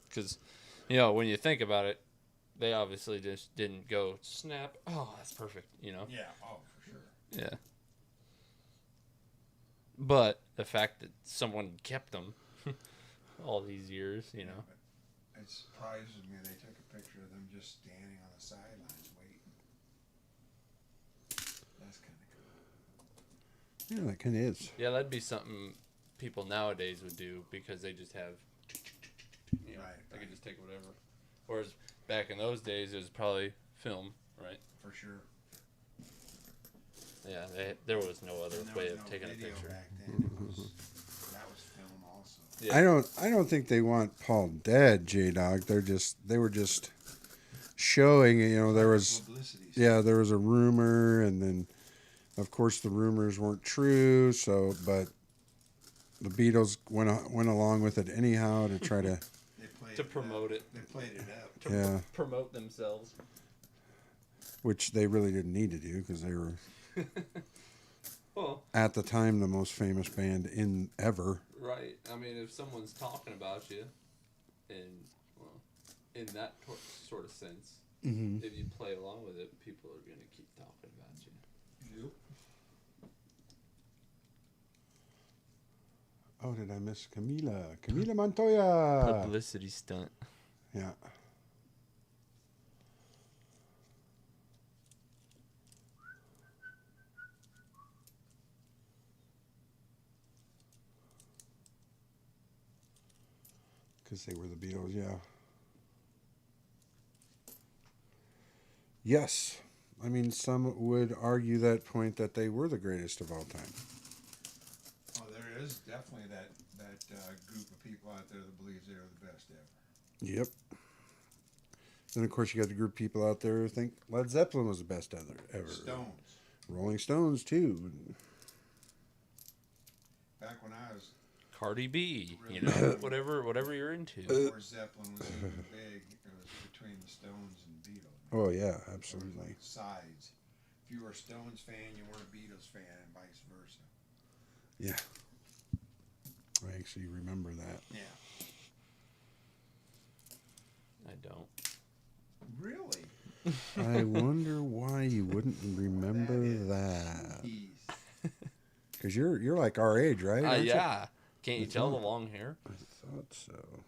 because, you know, when you think about it, they obviously just didn't go snap. Oh, that's perfect. You know. Yeah. Oh, for sure. Yeah. But the fact that someone kept them all these years, you know. But it surprises me they took a picture of them just standing on the sidelines waiting. That's kind of cool. Yeah, that kind of is. Yeah, that'd be something people nowadays would do because they just have, you know, Right, they could right. just take whatever. Whereas back in those days, it was probably film, right? For sure. Yeah, there was no other And there way was of no taking a video picture. back then. That was film also. Yeah. I don't think they want Paul dead, J Dog. They were just showing. You know, there was Publicity. there was a rumor, and then of course the rumors weren't true. So, but the Beatles went along with it anyhow to try to They played To it promote up. it. They played it up. To Yeah. promote themselves. which they really didn't need to do because they were Well, at the time the most famous band in ever. right. I mean, if someone's talking about you, in that sort of sense, Mm-hmm. if you play along with it, people are going to keep talking about you. Yep. Oh, did I miss Camila? Camila Montoya. Publicity stunt. Yeah. Because they were the Beatles, yeah. Yes. I mean, some would argue that point that they were the greatest of all time. Oh, there is definitely that group of people out there that believes they're the best ever. Yep. Then, of course, you got the group of people out there who think Led Zeppelin was the best ever. Stones. Rolling Stones, too. Back when I was Cardi B, you know, whatever you're into. before Zeppelin was even big, it was between the Stones and Beatles. Oh, yeah, There was absolutely. like sides. If you were a Stones fan, you weren't a Beatles fan, and vice versa. Yeah. I actually remember that. Yeah. I don't. Really? I wonder why you wouldn't remember that. He's Because you're like our age, right? Aren't you? Yeah. Can't you That's tell the all. long hair? I thought so.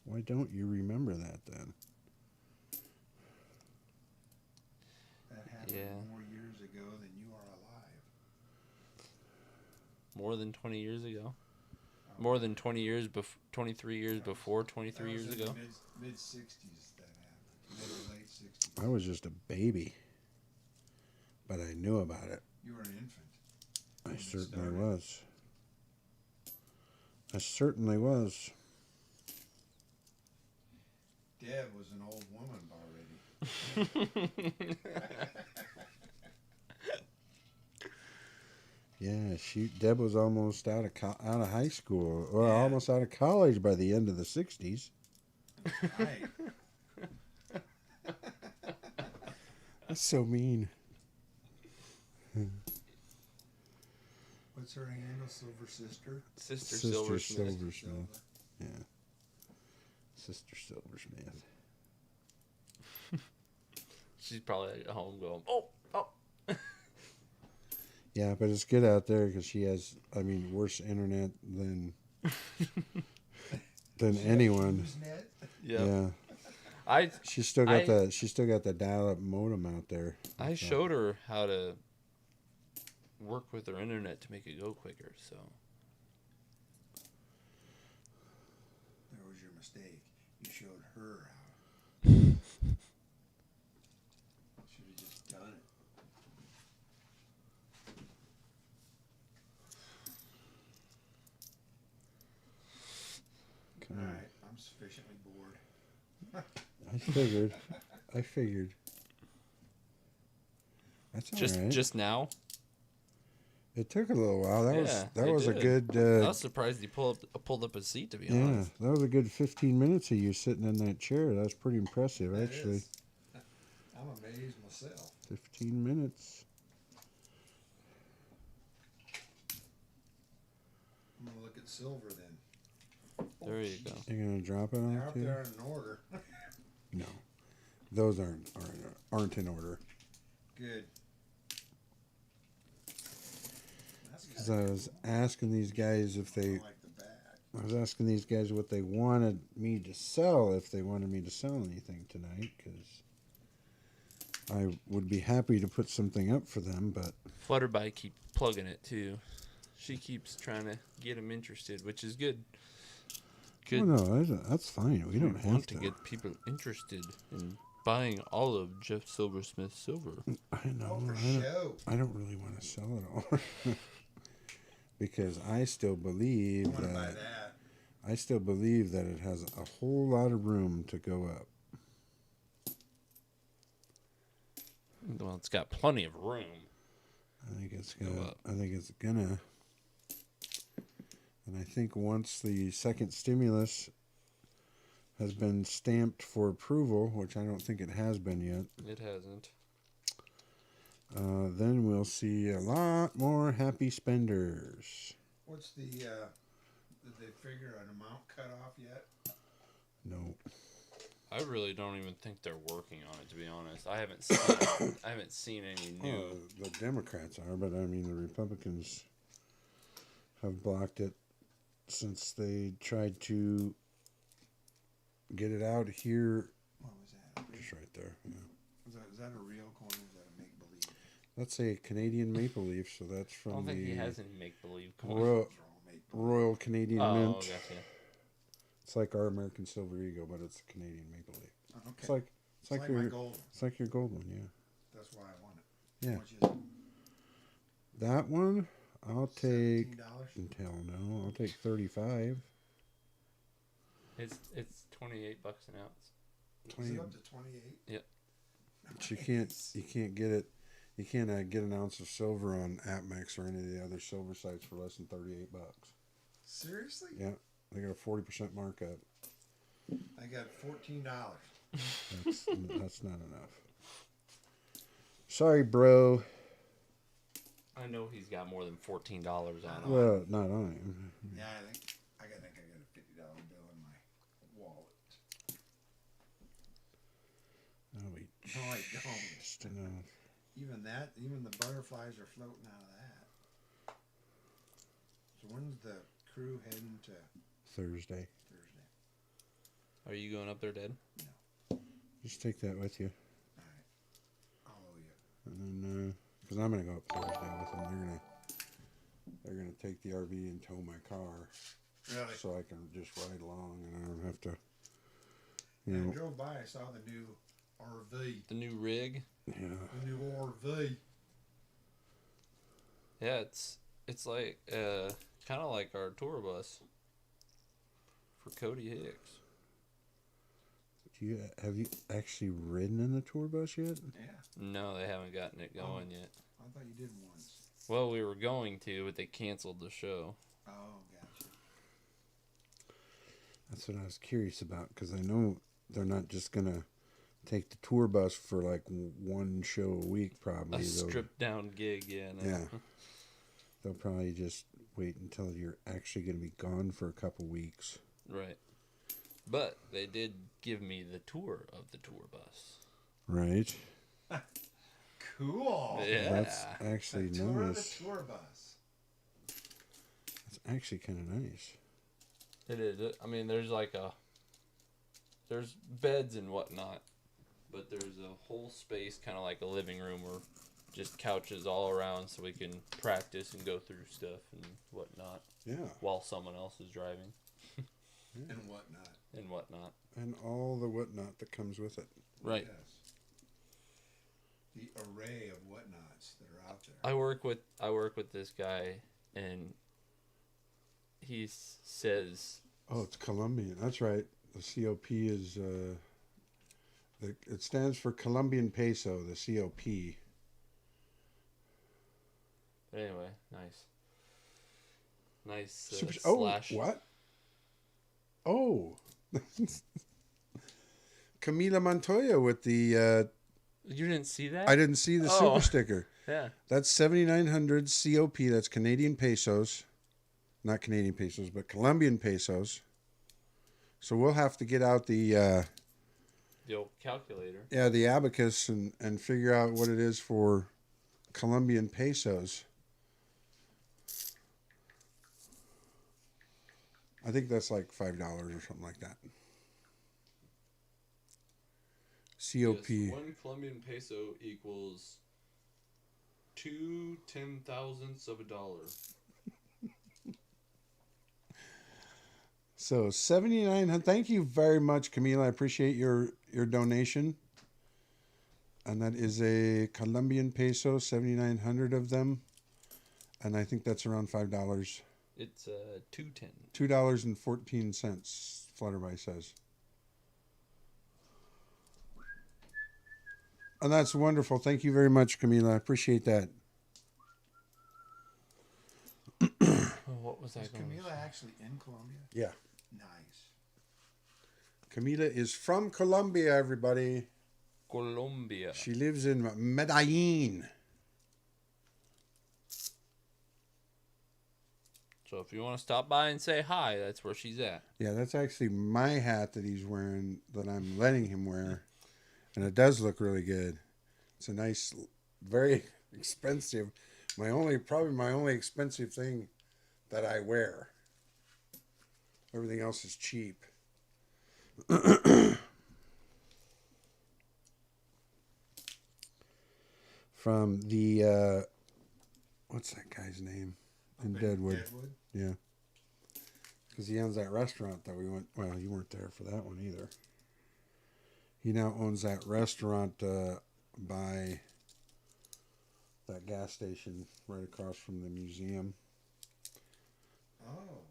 Why don't you remember that then? that happened Yeah. more years ago than you are alive. More than 20 years ago? More than 20 years 23 years before 23 years ago? Mid 60s that happened. Mid to late 60s. I was just a baby, but I knew about it. You were an infant. I When it certainly started. was. I certainly was. Deb was an old woman already. Yeah, Deb was almost out of high school, or Yeah. almost out of college by the end of the '60s. Right. That's so mean. What's her handle? Silver Sister? Sister Sister Silversmith. Silversmith. Yeah. Sister Silversmith. She's probably at home going, oh. Yeah, but it's good out there because she has, I mean, worse internet than anyone. Usenet? Yeah, I she's still got the dial-up modem out there. I So- showed her how to work with her internet to make it go quicker, so. There was your mistake. You showed her how. Should have just done it. Okay. Alright, I'm I'm sufficiently bored. I figured. That's all right. Just now. It took a little while. That it was a did. good. I was surprised he pulled up a seat. To be Yeah, honest, that was a good 15 minutes of you sitting in that chair. That was pretty impressive, That actually. is. I'm amazed myself. 15 minutes. I'm gonna look at silver then. There you go. You're gonna drop it They're on up too? there in order. No, those aren't in order. Good. That's Because I was asking these guys if I they. like the back. I was asking these guys what they wanted me to sell, if they wanted me to sell anything tonight, because I would be happy to put something up for them, but Flutterby keep plugging it too. She keeps trying to get him interested, which is good. oh, no, that's fine. We don't have want to get people interested in buying all of Jeff Silversmith's silver. I know. Oh, for I don't, show. I don't really want to sell it all because I still I believe want to buy that that. I still believe that it has a whole lot of room to go up. Well, it's got plenty of room. I think it's Go gonna. up. I think it's gonna. And I think once the second stimulus has been stamped for approval, which I don't think it has been yet, It hasn't. then we'll see a lot more happy spenders. What's the? Did they figure an amount cut off yet? No. I really don't even think they're working on it. To be honest, I haven't seen. I haven't seen any new. The Democrats are, but I mean the Republicans have blocked it since they tried to get it out here. What was that? Just right there. Yeah. Is that a real coin? Or is that a make believe? That's a Canadian maple leaf, so that's I don't from think he the has any make believe coins. Royal, Royal Canadian Oh, Mint. gotcha. It's like our American Silver Eagle, but it's a Canadian maple leaf. Oh, okay. It's like It's like my gold. it's like your gold one, yeah. That's why I want it. Yeah. How much is it? That one, I'll take. $17? Hell no, I'll take 35. It's $28 an ounce. Is 20. it up to 28? But you can't get it. You can't get an ounce of silver on AppMex or any of the other silver sites for less than $38. Seriously? Yeah, they got a 40% markup. I got $14. That's not enough. Sorry, bro. I know he's got more than $14 on it. Well, not on him. Yeah, I got a $50 bill in my wallet. Oh, we No, I don't. just enough. Even the butterflies are floating out of that. So when's the crew heading to Thursday. Thursday? Are you going up there, Dad? Just take that with you, All right. I'll owe you. and then because I'm gonna go up Thursday with them. They're gonna take the RV and tow my car, Really? so I can just ride along and I don't have to. When I drove by, I saw the new RV. The new rig? Yeah. The new RV. Yeah, it's like kind of like our tour bus for Cody Hicks. Have you actually ridden in the tour bus yet? Yeah. No, they haven't gotten it going yet. I thought you did once. Well, we were going to, but they canceled the show. Oh, gotcha. That's what I was curious about, because I know they're not just gonna take the tour bus for like one show a week. Probably A stripped down gig, yeah. No. Yeah. They'll probably just wait until you're actually gonna be gone for a couple weeks. Right. But they did give me the tour of the tour bus. Right. Cool. Yeah. That's actually The tour of nice. the tour bus. It's actually kind of nice. It is. I mean, there's beds and whatnot, but there's a whole space, kind of like a living room, or just couches all around, so we can practice and go through stuff and whatnot Yeah. while someone else is driving And whatnot. and whatnot. And all the whatnot that comes with it. Right. Yes. The array of whatnots that are out there. I work with this guy, and he says, Oh, it's Colombian. That's right. The COP is it stands for Colombian peso. The COP. But anyway, nice Oh, slash. what? Oh, Camila Montoya with the. You didn't see that? I didn't see the super sticker. Yeah. That's 7,900 COP. That's Canadian pesos. Not Canadian pesos, but Colombian pesos. So we'll have to get out the old calculator. Yeah, the abacus and figure out what it is for Colombian pesos. I think that's like $5 or something like that. COP. Yes, 1 Colombian peso equals 2 10,000ths of a dollar. So 79. Thank you very much, Camila. I appreciate your donation. And that is a Colombian peso, 7,900 of them, and I think that's around $5. It's $2.10. $2.14. Flutterby says. And that's wonderful. Thank you very much, Camila. I appreciate that. What was Is that going Camila actually in Colombia? Yeah. Nice. Camila is from Colombia, everybody. Colombia. She lives in Medellin. So if you want to stop by and say hi, that's where she's at. Yeah, that's actually my hat that he's wearing, that I'm letting him wear. And it does look really good. It's a nice, very expensive, probably my only expensive thing that I wear. Everything else is cheap. From the, what's that guy's name? In Deadwood. Yeah. Because he owns that restaurant that we went, well, you weren't there for that one either. He now owns that restaurant by that gas station right across from the museum. Oh,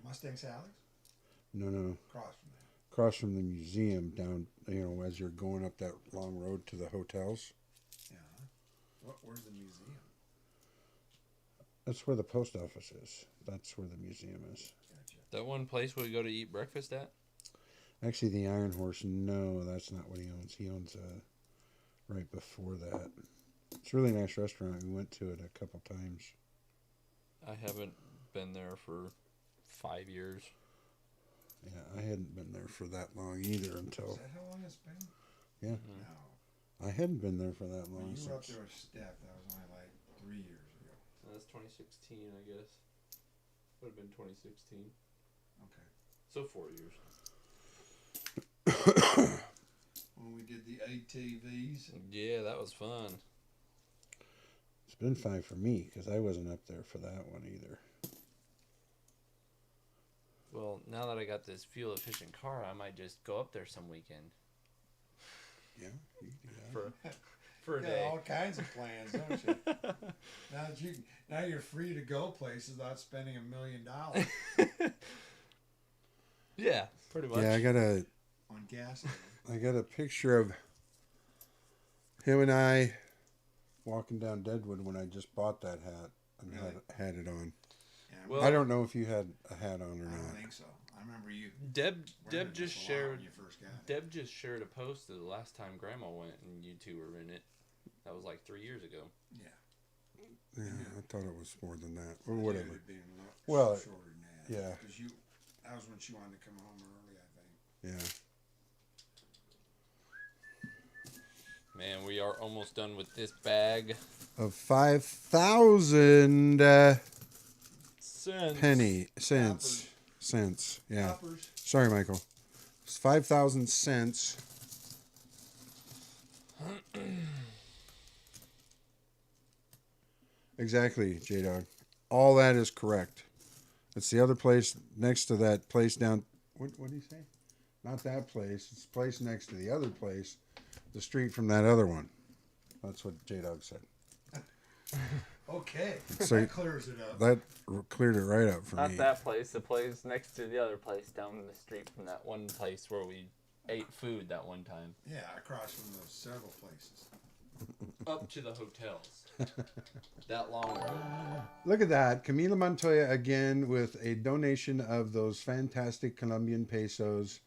Mustang Sally's? No. Across from there. Across from the museum down, as you're going up that long road to the hotels. Yeah. Where's the museum? That's where the post office is. That's where the museum is. Gotcha. That one place where we go to eat breakfast at? Actually, the Iron Horse, no, that's not what he owns. He owns right before that. It's a really nice restaurant. We went to it a couple times. I haven't been there for 5 years. Yeah, I hadn't been there for that long either until... Is that how long it's been? Yeah. Mm-hmm. No. I hadn't been there for that long. When you were up since... there with Steph, that was only like 3 years ago. That's 2016, I guess. Would have been 2016. Okay. So 4 years. When we did the ATVs. Yeah, that was fun. It's been 5 for me because I wasn't up there for that one either. Well, now that I got this fuel efficient car, I might just go up there some weekend. Yeah, you can do that. For a You day. got all kinds of plans, don't you? Now you're free to go places without spending $1 million Yeah, pretty much. Yeah, on gas. I got a picture of him and I walking down Deadwood when I just bought that hat and Really? had it on. Yeah, Well, I don't know if you had a hat on or I don't not. think so. I remember you. Deb wearing it just a lot shared. when you first got it. Deb just shared a post of the last time Grandma went, and you two were in it. That was like 3 years ago. Yeah. Yeah, I thought it was more than that. Or I knew whatever. it'd been a lot Well, shorter than that. yeah. Because that was when she wanted to come home early, I think. Yeah. Man, we are almost done with this bag. Of 5,000 Cents. cents. Cents. Yeah. Coppers. Sorry, Michael. It's 5,000 cents. Exactly, J-Dog. All that is correct. It's the other place next to that place down. What did he say? Not that place. It's the place next to the other place. The street from that other one. That's what J-Dog said. Okay. Okay. So- that clears it up. That cleared it right up for Not me. that place. The place next to the other place down the street from that one place where we ate food that one time. Yeah, across from those several places. Up to the hotels. That long ago. Look at that. Camila Montoya again with a donation of those fantastic Colombian pesos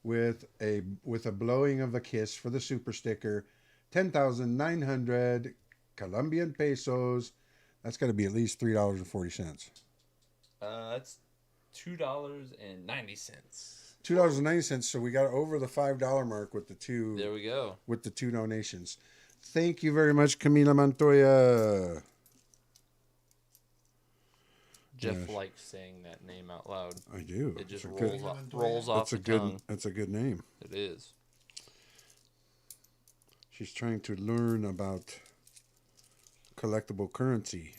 with a blowing of a kiss for the super sticker. 10,900 Colombian pesos. That's got to be at least $3.40. That's $2.90. $2.90. So we got over the $5 mark with the There we go. two donations. Thank you very much, Camila Montoya. Jeff Yes. likes saying that name out loud. I do. It just It's a rolls off the tongue. That's a good name. It is. She's trying to learn about collectible currency.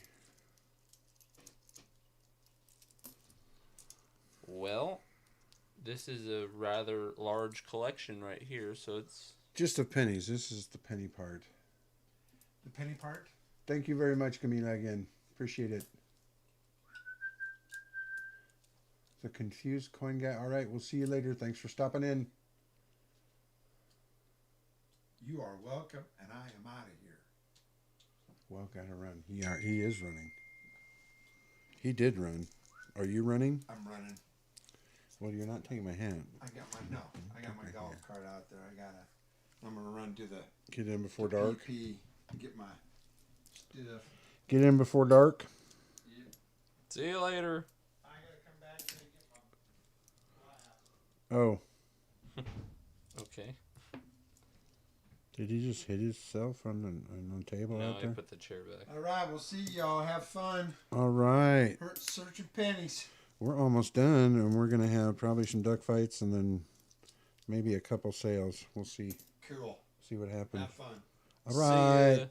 Well, this is a rather large collection right here, so it's... Just of pennies. This is the penny part. The penny part? Thank you very much, Camila, again. Appreciate it. The confused coin guy. All right, we'll see you later. Thanks for stopping in. You are welcome, and I am out of here. Well, gotta run. He is running. He did run. Are you running? I'm running. Well, you're not taking my hand. I got my golf cart out there. I'm gonna run to the Get in before dark. PP, get my stuff. Get in before dark. See you later. I gotta come back and get my Oh, Okay. did he just hit himself on the table No, out I there? put the chair back. All right, we'll see y'all. Have fun. All right. Searching pennies. We're almost done, and we're going to have probably some duck fights and then maybe a couple sales. We'll see. Cool. See what happens. Have fun. All right. See ya.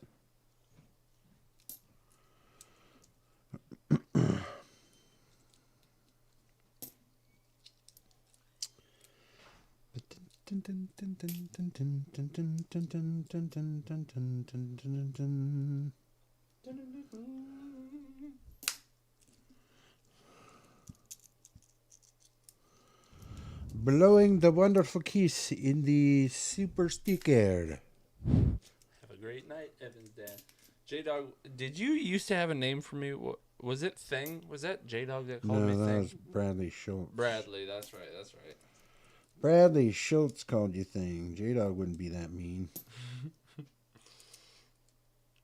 Blowing the wonderful kiss in the super sticker. Have a great night, Evan's dad. J-Dog, did you used to have a name for me? Was it Thing? Was that J-Dog that called me No, that Thing? was Bradley Schultz. Bradley, that's right, that's right. Bradley Schultz called you thing. J-Dog wouldn't be that mean.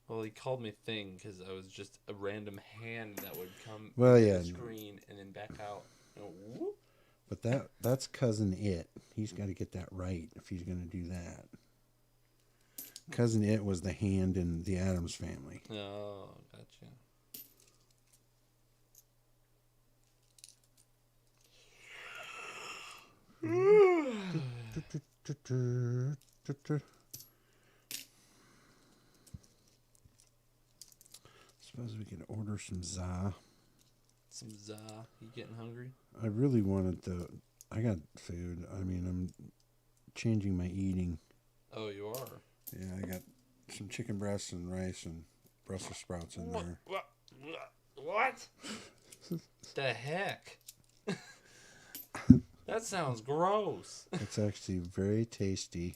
Well, he called me Thing because I was just a random hand that would come Well, into yeah. the screen and then back out. You know, whoop. But that's Cousin It. He's got to get that right if he's going to do that. Cousin It was the hand in the Addams Family. Oh, gotcha. Suppose we could order some za. Some za. You getting hungry? I really wanted I got food. I mean, I'm changing my eating. Oh, you are? Yeah, I got some chicken breasts and rice and Brussels sprouts in there. What? The heck? That sounds gross. It's actually very tasty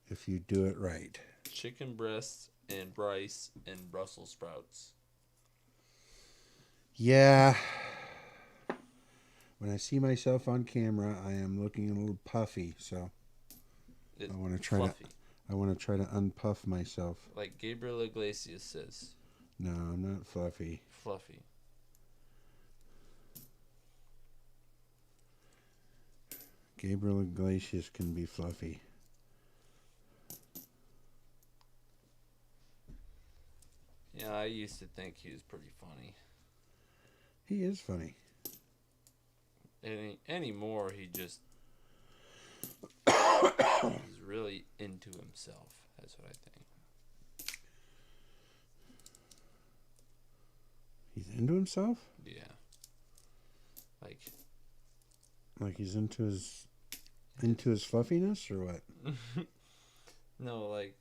if you do it right. Chicken breasts and rice and Brussels sprouts. Yeah. When I see myself on camera, I am looking a little puffy, so I want to try fluffy. I want to try to unpuff myself. Like Gabriel Iglesias says, No, I'm not fluffy. fluffy. Gabriel Iglesias can be fluffy. Yeah, I used to think he was pretty funny. He is funny. Anymore, he just he's really into himself. That's what I think. He's into himself? Yeah. Like he's into his fluffiness or what? No, like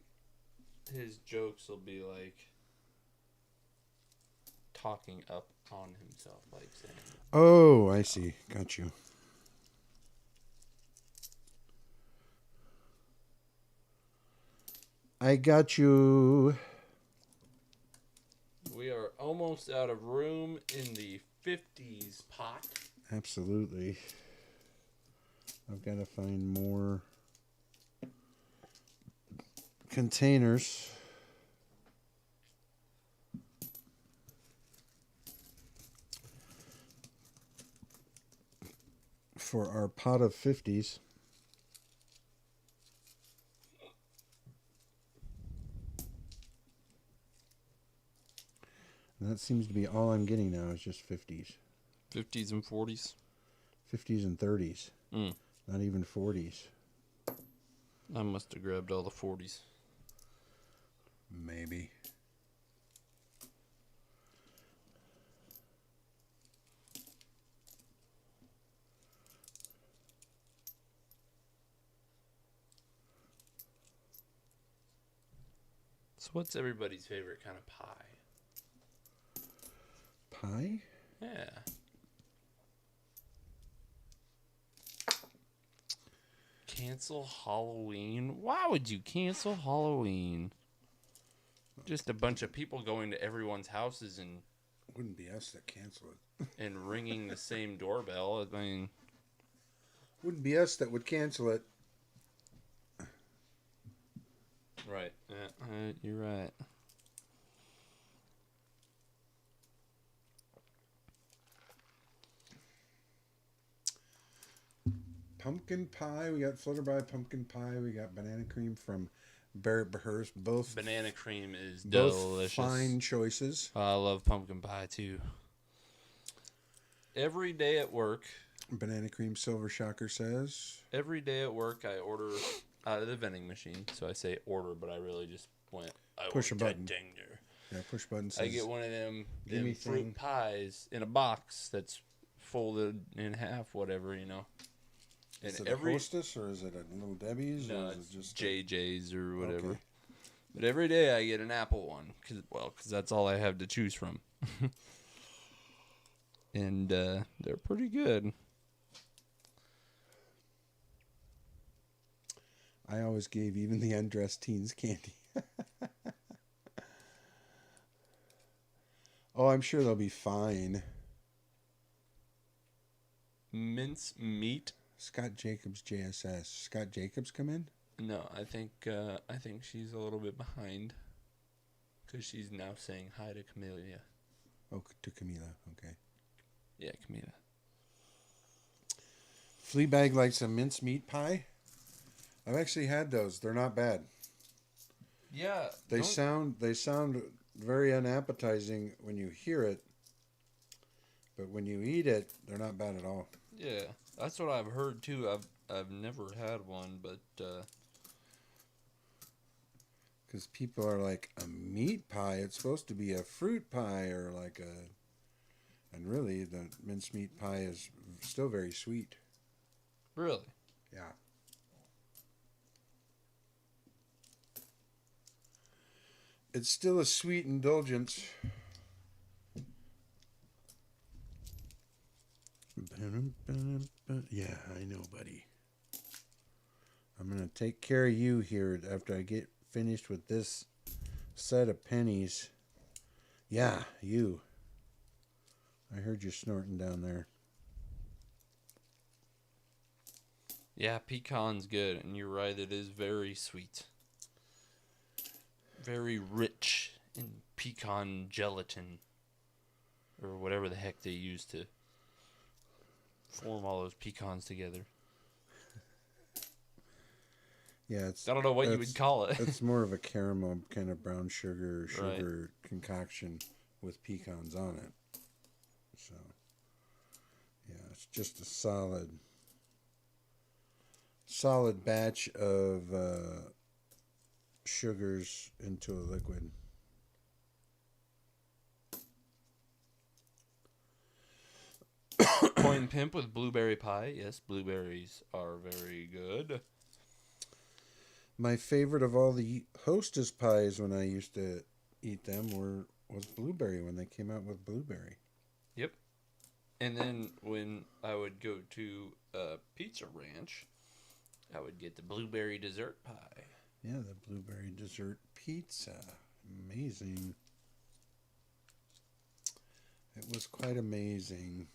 his jokes will be like, talking up on himself, like saying, Oh, I see. Got you. I got you. we are almost out of room in the 50s pot. Absolutely. I've got to find more containers. For our pot of 50s. And that seems to be all I'm getting now is just 50s. 50s and 40s. 50s and 30s. Mm. Not even 40s. I must have grabbed all the 40s. Maybe. So what's everybody's favorite kind of pie? Pie? Yeah. Cancel Halloween? Why would you cancel Halloween? Just a bunch of people going to everyone's houses and Wouldn't be us that cancel it. and ringing the same doorbell. I mean, Wouldn't be us that would cancel it. right. Yeah, you're right. Pumpkin pie. We got Flutterby pumpkin pie. We got banana cream from Barrett Behurst. Both Banana cream is both delicious. fine choices. I love pumpkin pie too. Every day at work, Banana cream Silver Shocker says. every day at work, I order out of the vending machine. So I say order, but I really just went. I Push a ordered button. Dinger. Yeah, push button says. I get one of them gimme fruit thing. pies in a box that's folded in half, whatever, you know. Is And it a Hostess or is it a Little Debbie's? no, or is it's it just JJ's or whatever. Okay. But every day I get an apple one, cause that's all I have to choose from. And they're pretty good. I always gave even the undressed teens candy. Oh, I'm sure they'll be fine. Mince meat? Scott Jacobs JSS. Scott Jacobs come in? No, I think she's a little bit behind, cause she's now saying hi to Camellia. Oh, to Camila. Okay. Yeah, Camila. Fleabag likes a mincemeat pie. I've actually had those. They're not bad. Yeah, They sound very unappetizing when you hear it, but when you eat it, they're not bad at all. Yeah, that's what I've heard too. I've never had one, but Because people are like, a meat pie? It's supposed to be a fruit pie or like a... And really, the mincemeat pie is still very sweet. really, Yeah. It's still a sweet indulgence. Yeah, I know, buddy. I'm going to take care of you here after I get finished with this set of pennies. Yeah, you. I heard you snorting down there. yeah, pecan's good, and you're right. It is very sweet, very rich in pecan gelatin, or whatever the heck they use to form all those pecans together. Yeah, it's... I don't know what you would call it. It's more of a caramel kind of brown sugar concoction with pecans on it. So, yeah, it's just a solid batch of sugars into a liquid. Coin pimp with blueberry pie. Yes, blueberries are very good. My favorite of all the Hostess pies when I used to eat them was blueberry when they came out with blueberry. Yep. And then when I would go to Pizza Ranch, I would get the blueberry dessert pie. Yeah, the blueberry dessert pizza. Amazing. It was quite amazing.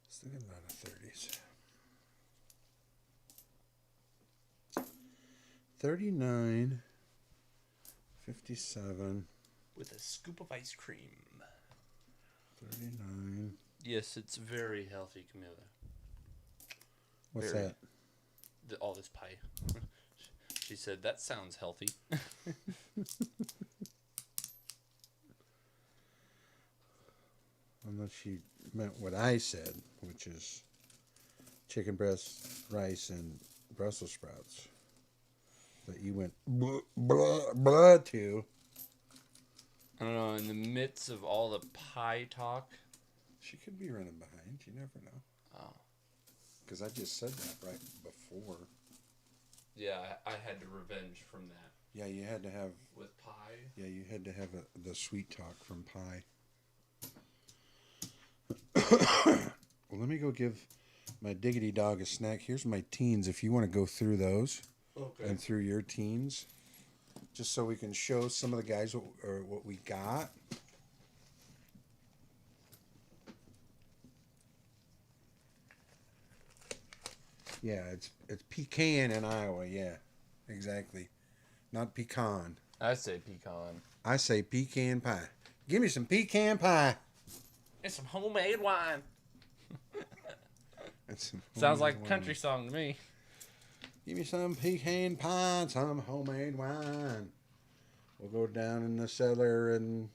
Still got a lot of 30s. 39, 57, With a scoop of ice cream. 39. Yes, it's very healthy, Camilla. What's Very. that? All this pie. She said, that sounds healthy. Unless she meant what I said, which is chicken breast, rice, and Brussels sprouts. That you went blah to. I don't know, in the midst of all the pie talk. She could be running behind. You never know. Oh. Because I just said that right before. Yeah, I had to revenge from that. Yeah, you had to have... With pie? Yeah, you had to have the sweet talk from pie. Well, let me go give my diggity dog a snack. Here's my teens if you want to go through those. Okay. And through your teens. Just so we can show some of the guys what we got. Yeah, it's pecan in Iowa. Yeah, exactly. Not pecan. I say pecan. I say pecan pie. Give me some pecan pie. And some homemade wine. Some Sounds homemade like a wine. country song to me. Give me some pecan pie and some homemade wine. We'll go down in the cellar and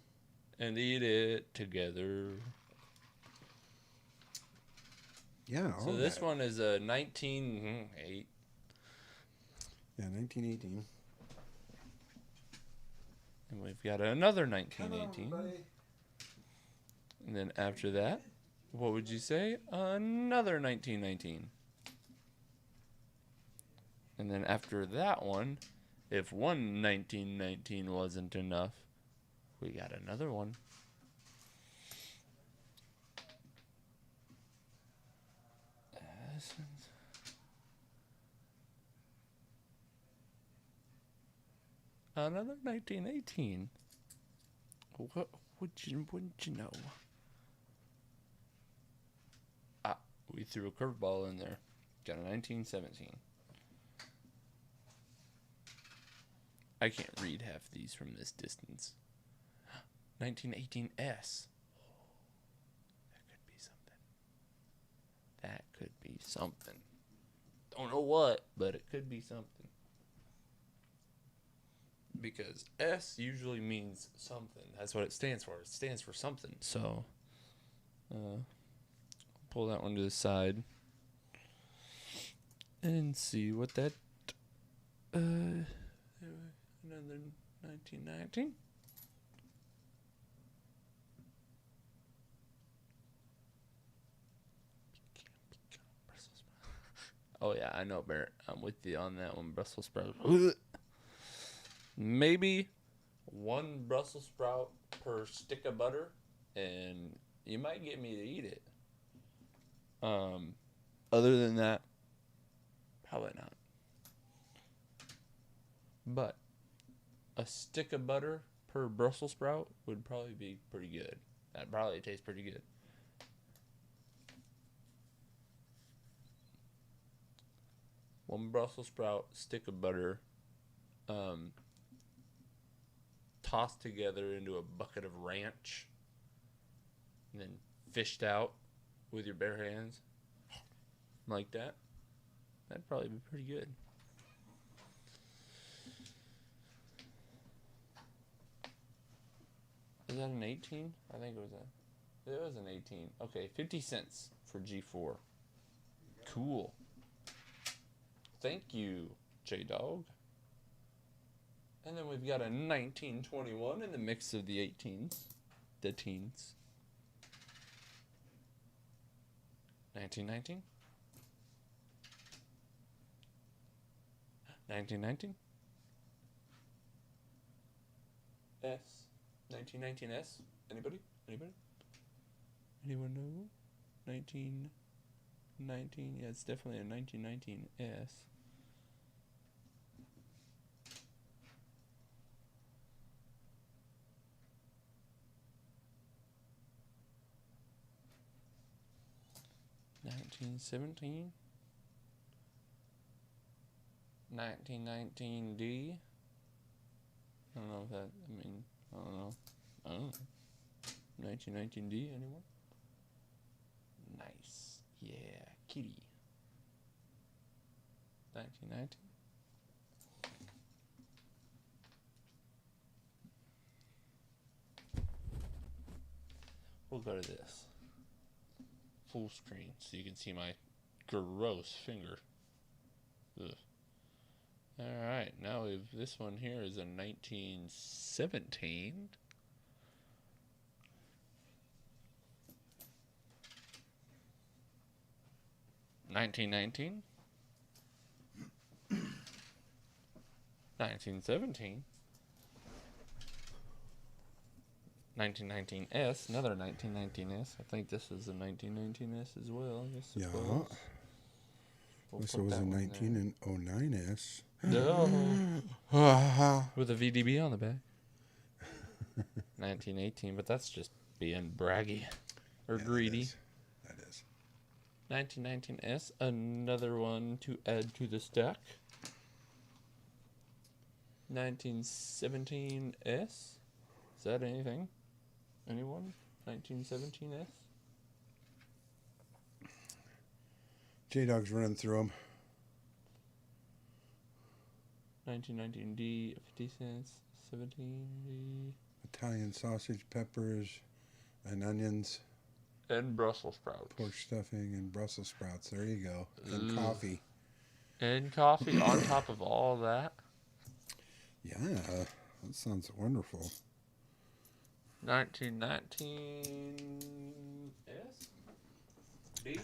eat it together. yeah. So this one is a 1908. Yeah, 1918. And we've got another 1918. And then after that, what would you say? Another 1919. And then after that one, if one 1919 wasn't enough, we got another one. Another 1918. What wouldn't you know? Ah, we threw a curveball in there. Got a 1917. I can't read half these from this distance. 1918S. That could be something. That could be something. Don't know what, but it could be something. Because S usually means something. That's what it stands for. It stands for something. So, pull that one to the side. And see what that... another 1919. Oh yeah, I know, Barrett. I'm with you on that one. Brussels sprouts. Maybe one Brussels sprout per stick of butter, and you might get me to eat it. Other than that, probably not. But a stick of butter per Brussels sprout would probably be pretty good. That'd probably taste pretty good. One Brussels sprout, stick of butter, tossed together into a bucket of ranch, and then fished out with your bare hands, like that. That'd probably be pretty good. Is that an 18? I think it was an 18. Okay, 50 cents for G4. Cool. Thank you, J-Dog. And then we've got a 1921 in the mix of the 18s. The teens. 1919? 1919? S. 1919 S? Anybody? Anybody? Anyone know? 1919. Yeah, it's definitely a 1919 S. $1917. 1919D. I don't know if that, I don't know. 1919D, anyone? Nice. Yeah, kitty. 1919. We'll go to this. Full screen so you can see my gross finger. Ugh. Alright, now this one here is a 1917. $1919. 1917. 1919S, another 1919S. I think this is a 1919S as well. I guess. Yeah. We'll This put was that a one there. 1909S. No. With a VDB on the back. 1918, but that's just being braggy or greedy. That is. 1919S, another one to add to the stack. 1917S. Is that anything? Anyone? 1917S? J-Dog's running through them. 1919D, 50 cents. 17D. Italian sausage, peppers, and onions. And Brussels sprouts. Pork stuffing and Brussels sprouts. There you go. And Ugh. coffee. And coffee on top of all that. Yeah, that sounds wonderful. 1919 S? D?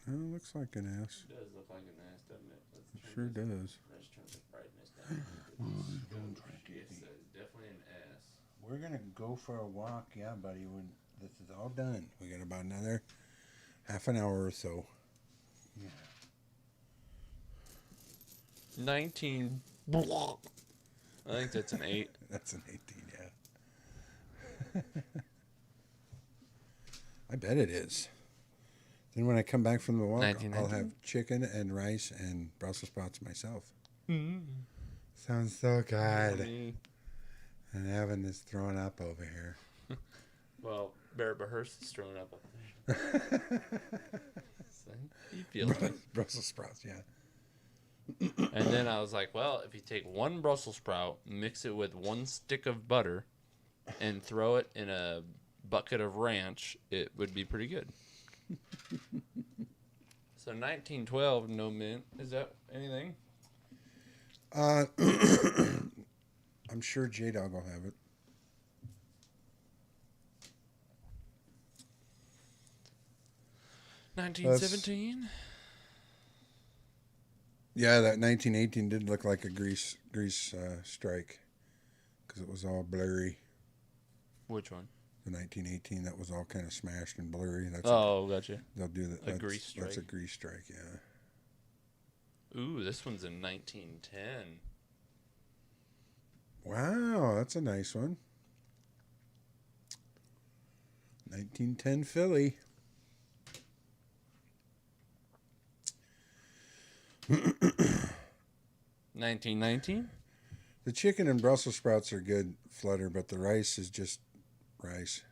Looks like an S. It does look like an S, doesn't it? It sure does. Let's turn the brightness down. It's definitely an S. We're going to go for a walk, yeah, buddy, when this is all done. We got about another half an hour or so. Yeah. 19. I think that's an 8. That's an 18, yeah. I bet it is. Then when I come back from the walk, I'll have chicken and rice and Brussels sprouts myself. Mm-hmm. Sounds so good. And Evan is throwing up over here. Well, Barrett Bahurst is throwing up there. So he feels it. Brussels sprouts, yeah. And then I was like, well, if you take one Brussels sprout, mix it with one stick of butter, and throw it in a bucket of ranch, it would be pretty good. So 1912, no mint. Is that anything? I'm sure J-Dog will have it. $1917. Yeah, that 1918 did look like a grease strike because it was all blurry. Which one? The 1918 that was all kind of smashed and blurry. That's gotcha. They'll do that. A grease strike. That's a grease strike, yeah. Ooh, this one's in 1910. Wow, that's a nice one. 1910 Philly. 1919? The chicken and Brussels sprouts are good, Flutter, but the rice is just rice.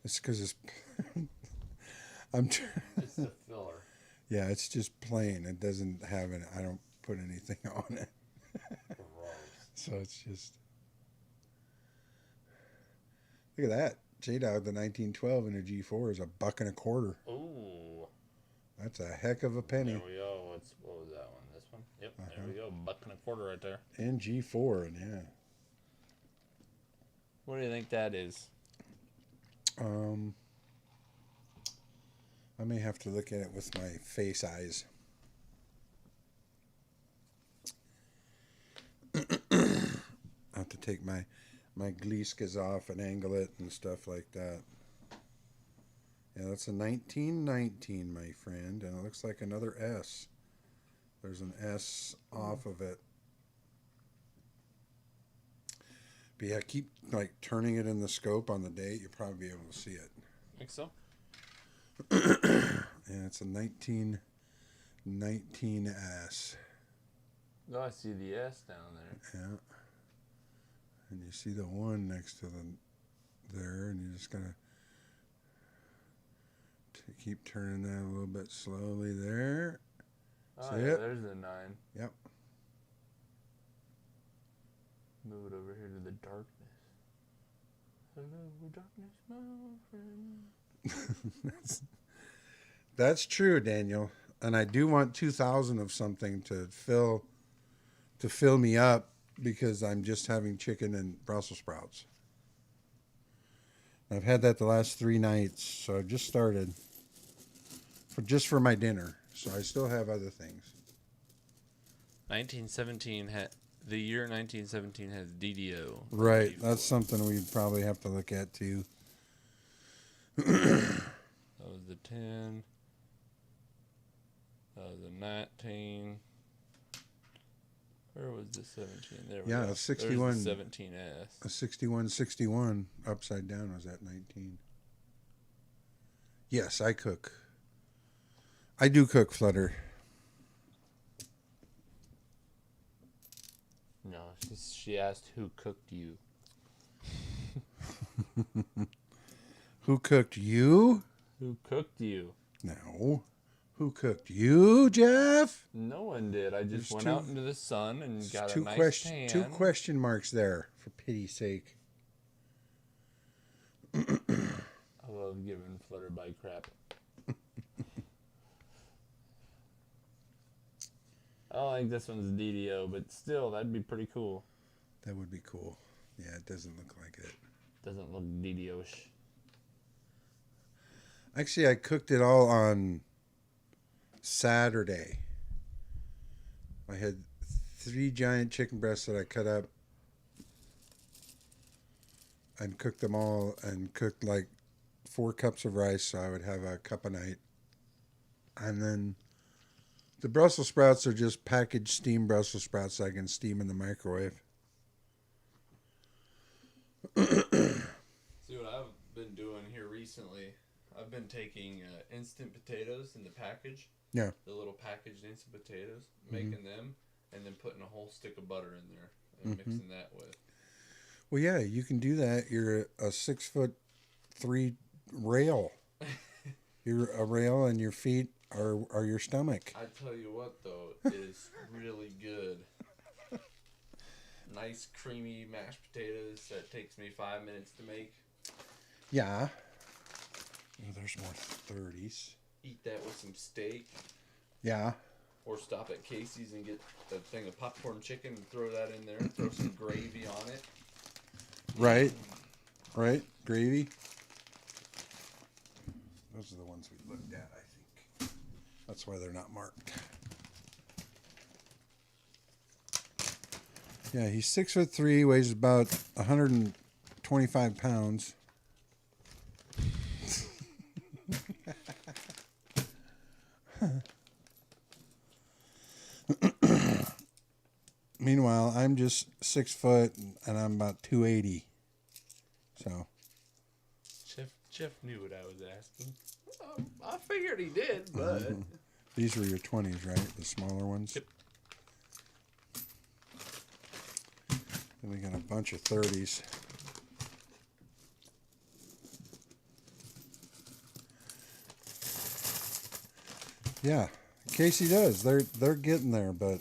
It's because it's... It's the filler. Yeah, it's just plain. It doesn't have any... I don't put anything on it. So it's just... Look at that. J-Dog, the 1912 in a G4 is $1.25. Ooh. That's a heck of a penny. There we go. What was that one? This one? Yep. There There we go, $1.25 right there. And G4, and yeah. What do you think that is? I may have to look at it with my face eyes. I have to take my Gleeskas off and angle it and stuff like that. Yeah, that's a 1919, my friend, and it looks like another S. There's an S off of it. But yeah, keep like turning it in the scope on the date. You'll probably be able to see it. Think so? Yeah, it's a 1919 S. Oh, I see the S down there. Yeah. And you see the one next to there, and you just gotta keep turning that a little bit slowly there. Oh, See yeah, it? there's the 9. Yep. Move it over here to the darkness. Hello, darkness, my friend. That's true, Daniel. And I do want 2,000 of something to fill me up because I'm just having chicken and Brussels sprouts. I've had that the last 3 nights, so I've just started for my dinner. So I still have other things. 1917 the year 1917 has DDO. Right, that's something we'd probably have to look at too. That was the 10. That was the 19. Where was the 17? There we Yeah, go. a 61. There's the 17S. A 6161 upside down was at 19. Yes, I cook. I do cook, Flutter. No, she asked who cooked you. Who cooked you? Who cooked you? No. Who cooked you, Jeff? No one did. I just There's went out into the sun and got a nice tan. 2 question marks there, for pity's sake. I love giving Flutterby crap. I don't think this one's DDO, but still, that'd be pretty cool. That would be cool. Yeah, it doesn't look like it. Doesn't look DDO-ish. Actually, I cooked it all on Saturday. I had 3 giant chicken breasts that I cut up and cooked them all and cooked like 4 cups of rice, so I would have a cup a night. And then the Brussels sprouts are just packaged steamed Brussels sprouts I can steam in the microwave. See what I've been doing here recently? I've been taking instant potatoes in the package. Yeah. The little packaged instant potatoes, making them, and then putting a whole stick of butter in there and mixing that with. Well, yeah, you can do that. You're a 6'3" rail. You're a rail, and your feet are your stomach. I tell you what, though, it is really good. Nice creamy mashed potatoes that takes me 5 minutes to make. Yeah. Oh, there's more 30s. Eat that with some steak. Yeah. Or stop at Casey's and get a thing of popcorn chicken and throw that in there and throw some gravy on it. Right. Right. Gravy. Those are the ones we looked at, I think. That's why they're not marked. Yeah, he's 6'3", weighs about 125 pounds. Meanwhile, I'm just 6 foot and I'm about 280. So. Jeff knew what I was asking. I figured he did, but These were your 20s, right? The smaller ones? Yep. Then we got a bunch of 30s. Yeah, Casey does. They're getting there, but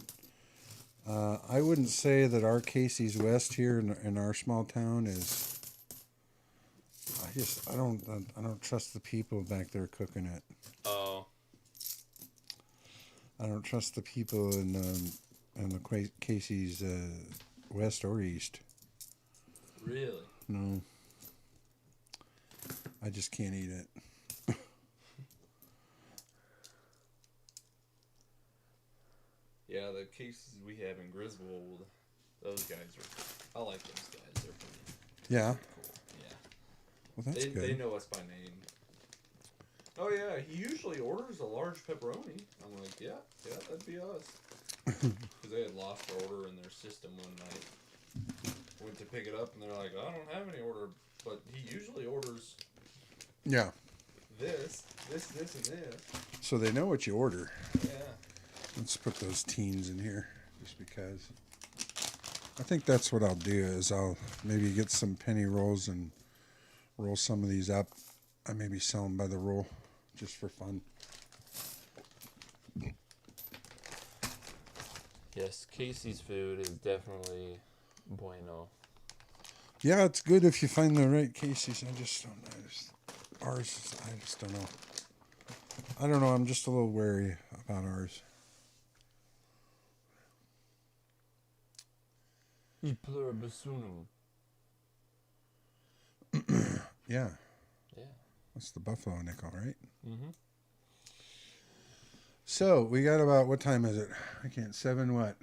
I wouldn't say that our Casey's West here in our small town is. I don't trust the people back there cooking it. oh, I don't trust the people in and the Casey's west or east. Really? No. I just can't eat it. Yeah, the cases we have in Griswold, those guys are. I like those guys. They're pretty Yeah. cool. Yeah. Well, that's good. They know us by name. Oh yeah, he usually orders a large pepperoni. I'm like, yeah, that'd be us. Because they had lost their order in their system one night. Went to pick it up and they're like, I don't have any order, but he usually orders Yeah. this, and this. So they know what you order. Yeah. Let's put those teens in here just because. I think that's what I'll do is I'll maybe get some penny rolls and roll some of these up. I maybe sell them by the roll just for fun. Yes, Casey's food is definitely bueno. Yeah, it's good if you find the right Casey's. I just don't know. I just don't know. I don't know. I'm just a little wary about ours. I pluribussunum. Yeah. Yeah. That's the buffalo nickel, right? Mm-hmm. So we got about, what time is it? I can't, 7:35.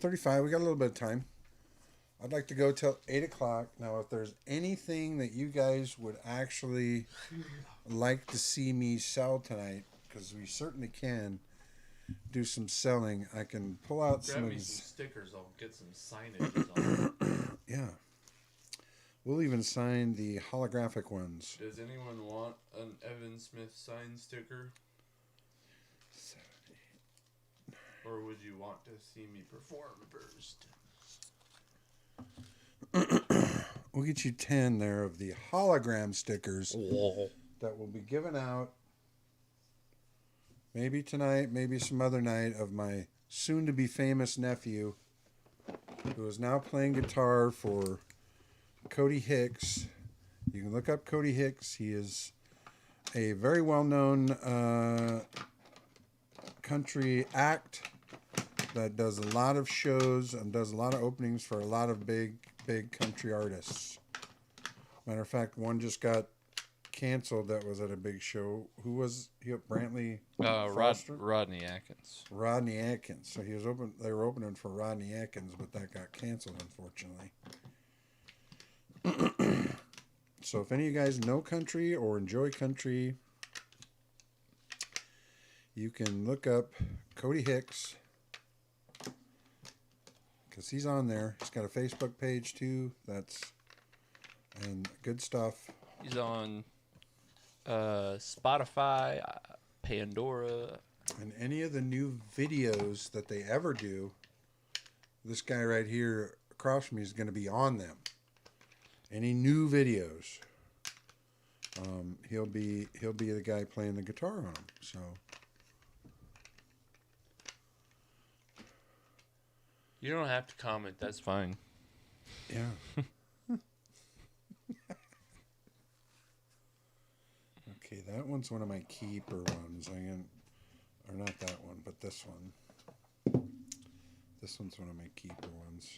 35. We got a little bit of time. I'd like to go till 8 o'clock. Now, if there's anything that you guys would actually like to see me sell tonight, because we certainly can do some selling, I can pull out some Grab of me these. some stickers. I'll get some signage on. Yeah. We'll even sign the holographic ones. Does anyone want an Evan Smith sign sticker? Or would you want to see me perform first? We'll get you 10 there of the hologram stickers that will be given out maybe tonight, maybe some other night, of my soon-to-be famous nephew who is now playing guitar for Cody Hicks. You can look up Cody Hicks. He is a very well-known country act that does a lot of shows and does a lot of openings for a lot of big country artists. Matter of fact, one just got canceled that was at a big show. Who was he? Brantley Foster? Rodney Atkins. Rodney Atkins. So he was open. They were opening for Rodney Atkins, but that got canceled, unfortunately. So if any of you guys know country or enjoy country, you can look up Cody Hicks, because he's on there. He's got a Facebook page too. And good stuff. He's on Spotify, Pandora. And any of the new videos that they ever do, this guy right here across from me is going to be on them. Any new videos, he'll be the guy playing the guitar on them. So You don't have to comment. That's fine. yeah. Okay, that one's one of my keeper ones. Or not that one, but this one. This one's one of my keeper ones.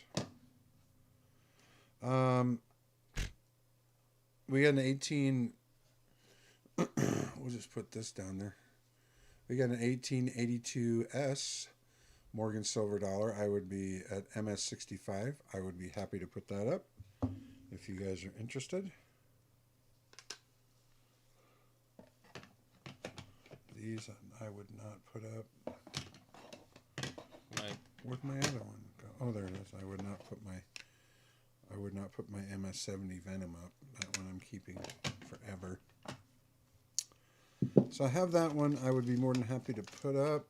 We got an 18. We'll just put this down there. We got an 1882S Morgan Silver Dollar. I would be at MS65. I would be happy to put that up if you guys are interested. These I would not put up. Where'd my other one go? Oh, there it is. I would not put my MS70 Venom up. That one I'm keeping forever. So I have that one. I would be more than happy to put up.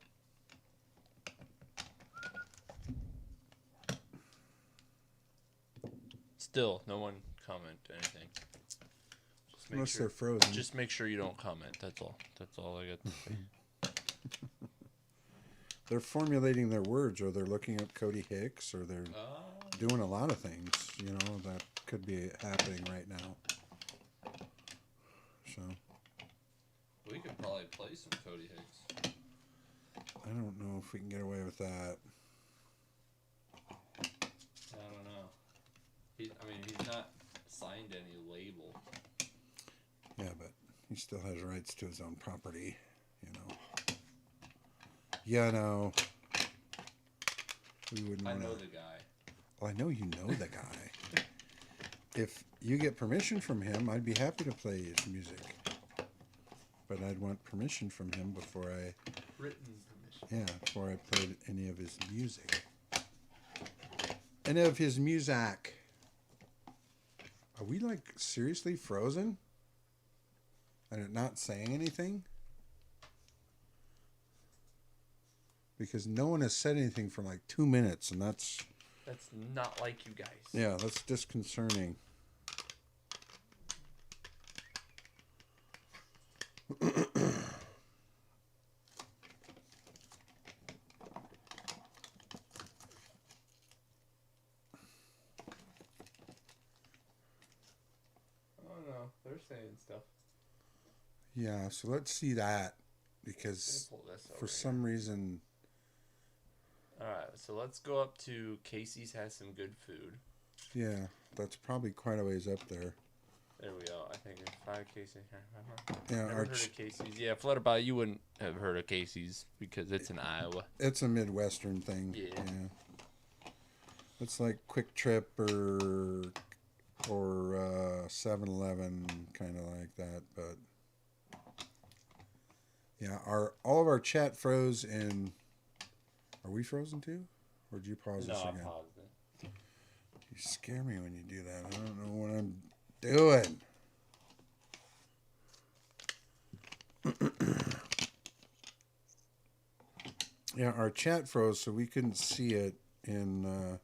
Still, no one comment anything. Just Unless they're frozen. Just make sure you don't comment. That's all. That's all I got to say. They're formulating their words, or they're looking up Cody Hicks, or they're doing a lot of things, that could be happening right now. So We could probably play some Cody Hicks. I don't know if we can get away with that. He's not signed any label. Yeah, but he still has rights to his own property, you know. Yeah, no. We wouldn't I wanna... know the guy. Well, I know you know the guy. If you get permission from him, I'd be happy to play his music. But I'd want permission from him before I... Written permission. Yeah, before I played any of his music. Any of his music. Are we, like, seriously frozen? And it not saying anything? Because no one has said anything for like 2 minutes, and that's not like you guys. yeah, that's disconcerting. Oh no, they're saying stuff. Yeah, so let's see that, because Pull this over for here. some reason, Alright, so let's go up to Casey's has some good food. yeah, that's probably quite a ways up there. There we go. I think it's 5 Casey's. Yeah, Never heard of Casey's. Yeah, Flutterby, you wouldn't have heard of Casey's because it's in Iowa. it's a Midwestern thing. Yeah. It's like Quick Trip or 7-Eleven, kind of like that, but yeah, all of our chat froze in. Are we frozen too? Or did you pause No, this I again? paused it. You scare me when you do that. I don't know what I'm doing. Yeah, our chat froze, so we couldn't see it in,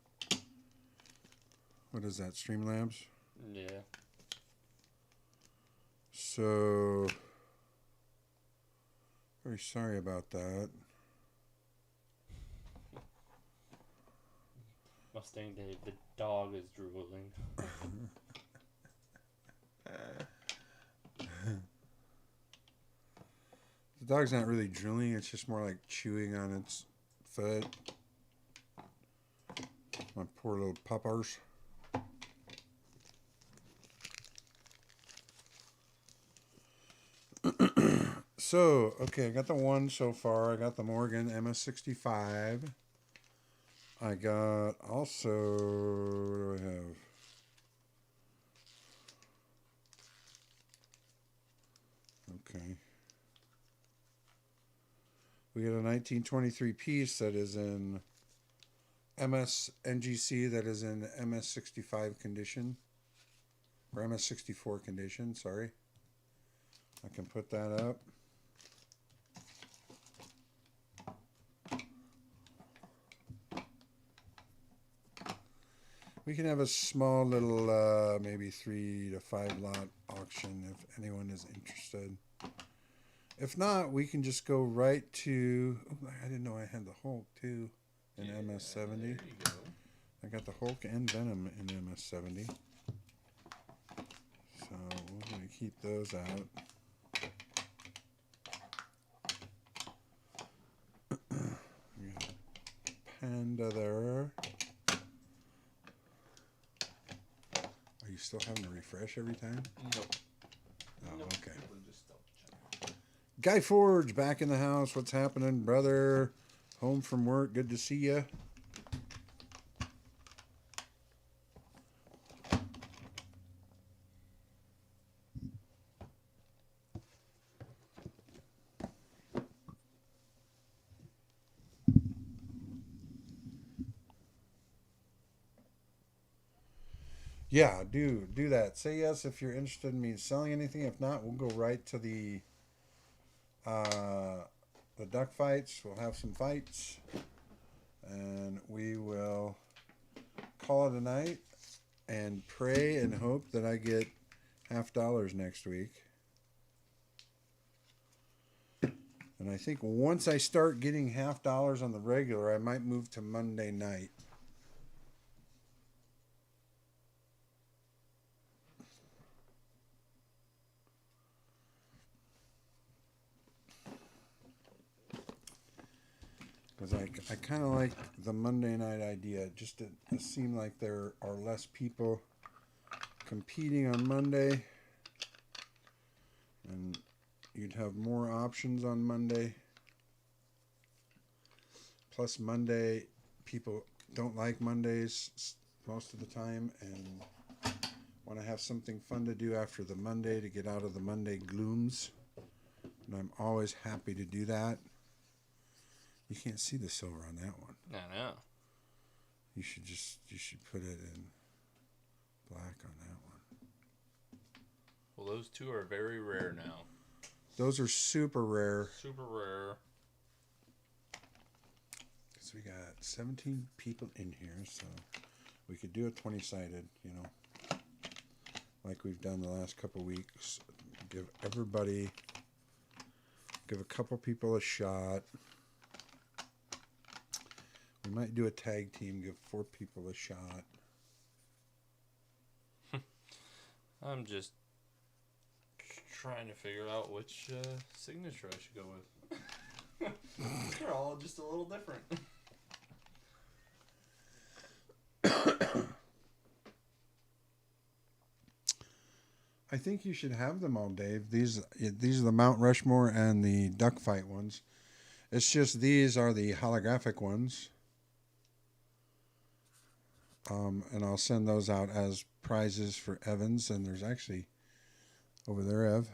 what is that, Streamlabs? Yeah. So, very sorry about that. Mustang Dave, the dog is drooling. The dog's not really drooling, it's just more like chewing on its foot. My poor little puppers. So, okay, I got the one so far. I got the Morgan MS65. I got also, what do I have? Okay. We got a 1923 piece that is in MS NGC, that is in MS65 condition. Or MS64 condition, sorry. I can put that up. We can have a small little, maybe 3 to 5 lot auction if anyone is interested. If not, we can just go right to. Oh, I didn't know I had the Hulk too in MS70. There you go. I got the Hulk and Venom in MS70. So we're going to keep those out. We got Panda there. Are you still having to refresh every time? Nope. Oh, Nope. okay. We'll just double check. Guy Forge back in the house. What's happening, brother? Home from work. Good to see you. Yeah, do that. Say yes if you're interested in me selling anything. If not, we'll go right to the duck fights. We'll have some fights, and we will call it a night and pray and hope that I get $50 next week. And I think once I start getting $50 on the regular, I might move to Monday night. Because I kind of like the Monday night idea. Just to seem like there are less people competing on Monday. And you'd have more options on Monday. Plus Monday, people don't like Mondays most of the time and want to have something fun to do after the Monday to get out of the Monday glooms. And I'm always happy to do that. You can't see the silver on that one. I know. You should put it in black on that one. Well, those two are very rare now. Those are super rare. Super rare. So we got 17 people in here, so we could do a 20-sided, you know, like we've done the last couple weeks. Give a couple people a shot. We might do a tag team, give 4 people a shot. I'm just trying to figure out which signature I should go with. They're all just a little different. I think you should have them all, Dave. These are the Mount Rushmore and the duck fight ones. It's just these are the holographic ones. And I'll send those out as prizes for Evans. And there's actually, over there, Ev,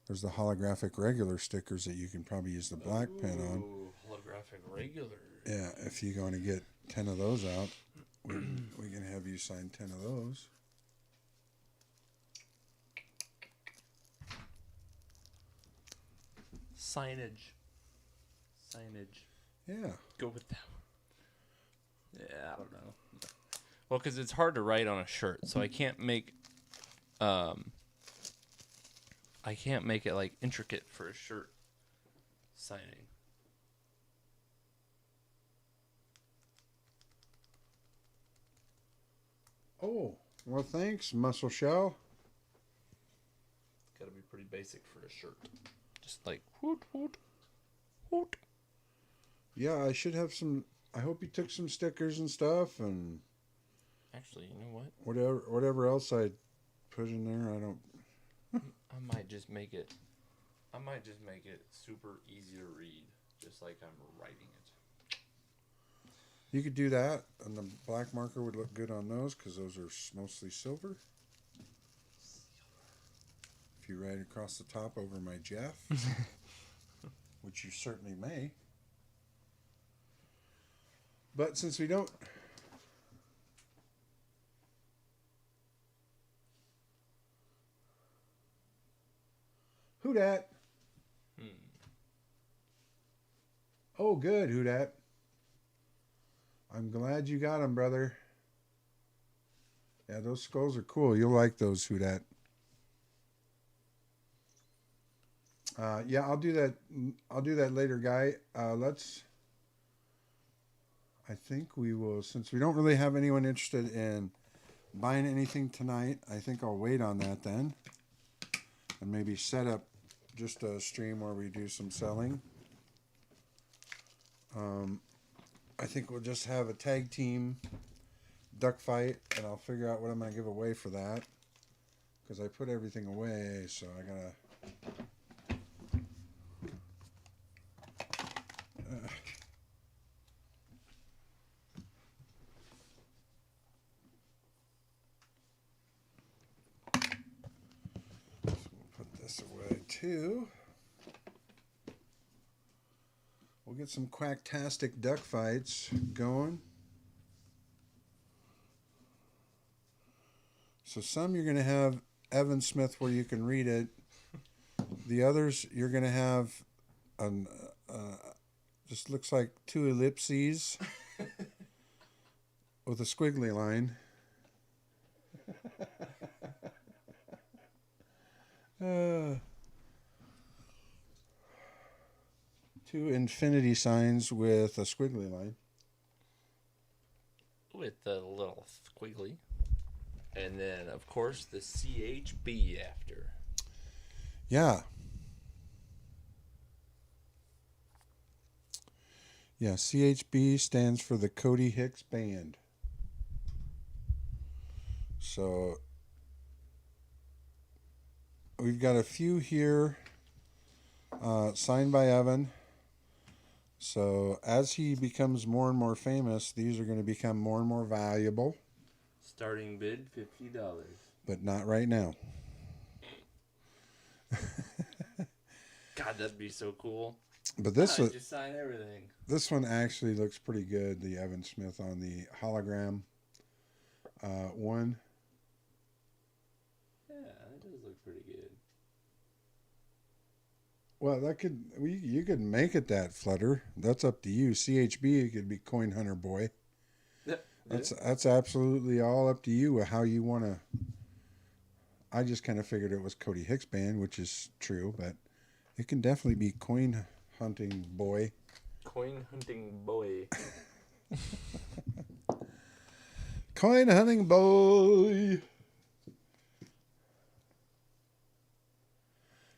there's the holographic regular stickers that you can probably use the black pen on. Holographic regular. Yeah, if you're going to get 10 of those out, we can have you sign 10 of those. Signage. Yeah. Go with that one. Yeah, I don't know. Well, because it's hard to write on a shirt, so I can't make it like intricate for a shirt signing. Oh, well, thanks, Muscle Shell. Got to be pretty basic for a shirt. Just like hoot hoot hoot. Yeah, I should have some. I hope you took some stickers and stuff, and Actually, you know what? whatever else I put in there. I don't. I might just make it super easy to read, just like I'm writing it. You could do that, and the black marker would look good on those because those are mostly silver. If you write across the top over my Jeff, which you certainly may. But since we don't... Who dat? Oh, good, who dat? I'm glad you got them, brother. Yeah, those skulls are cool. You'll like those, who dat? Yeah, I'll do that. I'll do that later, guy. I think we will, since we don't really have anyone interested in buying anything tonight, I think I'll wait on that then. And maybe set up just a stream where we do some selling. I think we'll just have a tag team duck fight, and I'll figure out what I'm going to give away for that. Because I put everything away, so I got to... Too. We'll get some quacktastic duck fights going. So some you're going to have Evan Smith where you can read it. The others you're going to have just looks like 2 ellipses with a squiggly line. Two infinity signs with a squiggly line. With a little squiggly. And then, of course, the CHB after. Yeah. Yeah, CHB stands for the Cody Hicks Band. So we've got a few here signed by Evan. So as he becomes more and more famous, these are going to become more and more valuable. Starting bid $50. But not right now. God, that'd be so cool. But this I one, just sign everything. this one actually looks pretty good. The Evan Smith on the hologram one. Yeah, that does look pretty good. Well, you could make it that, Flutter. That's up to you. CHB, it could be Coin Hunter Boy. Yeah. That's absolutely all up to you how you want to. I just kind of figured it was Cody Hicks Band, which is true, but it can definitely be Coin Hunting Boy. Coin hunting boy. Coin Hunting Boy.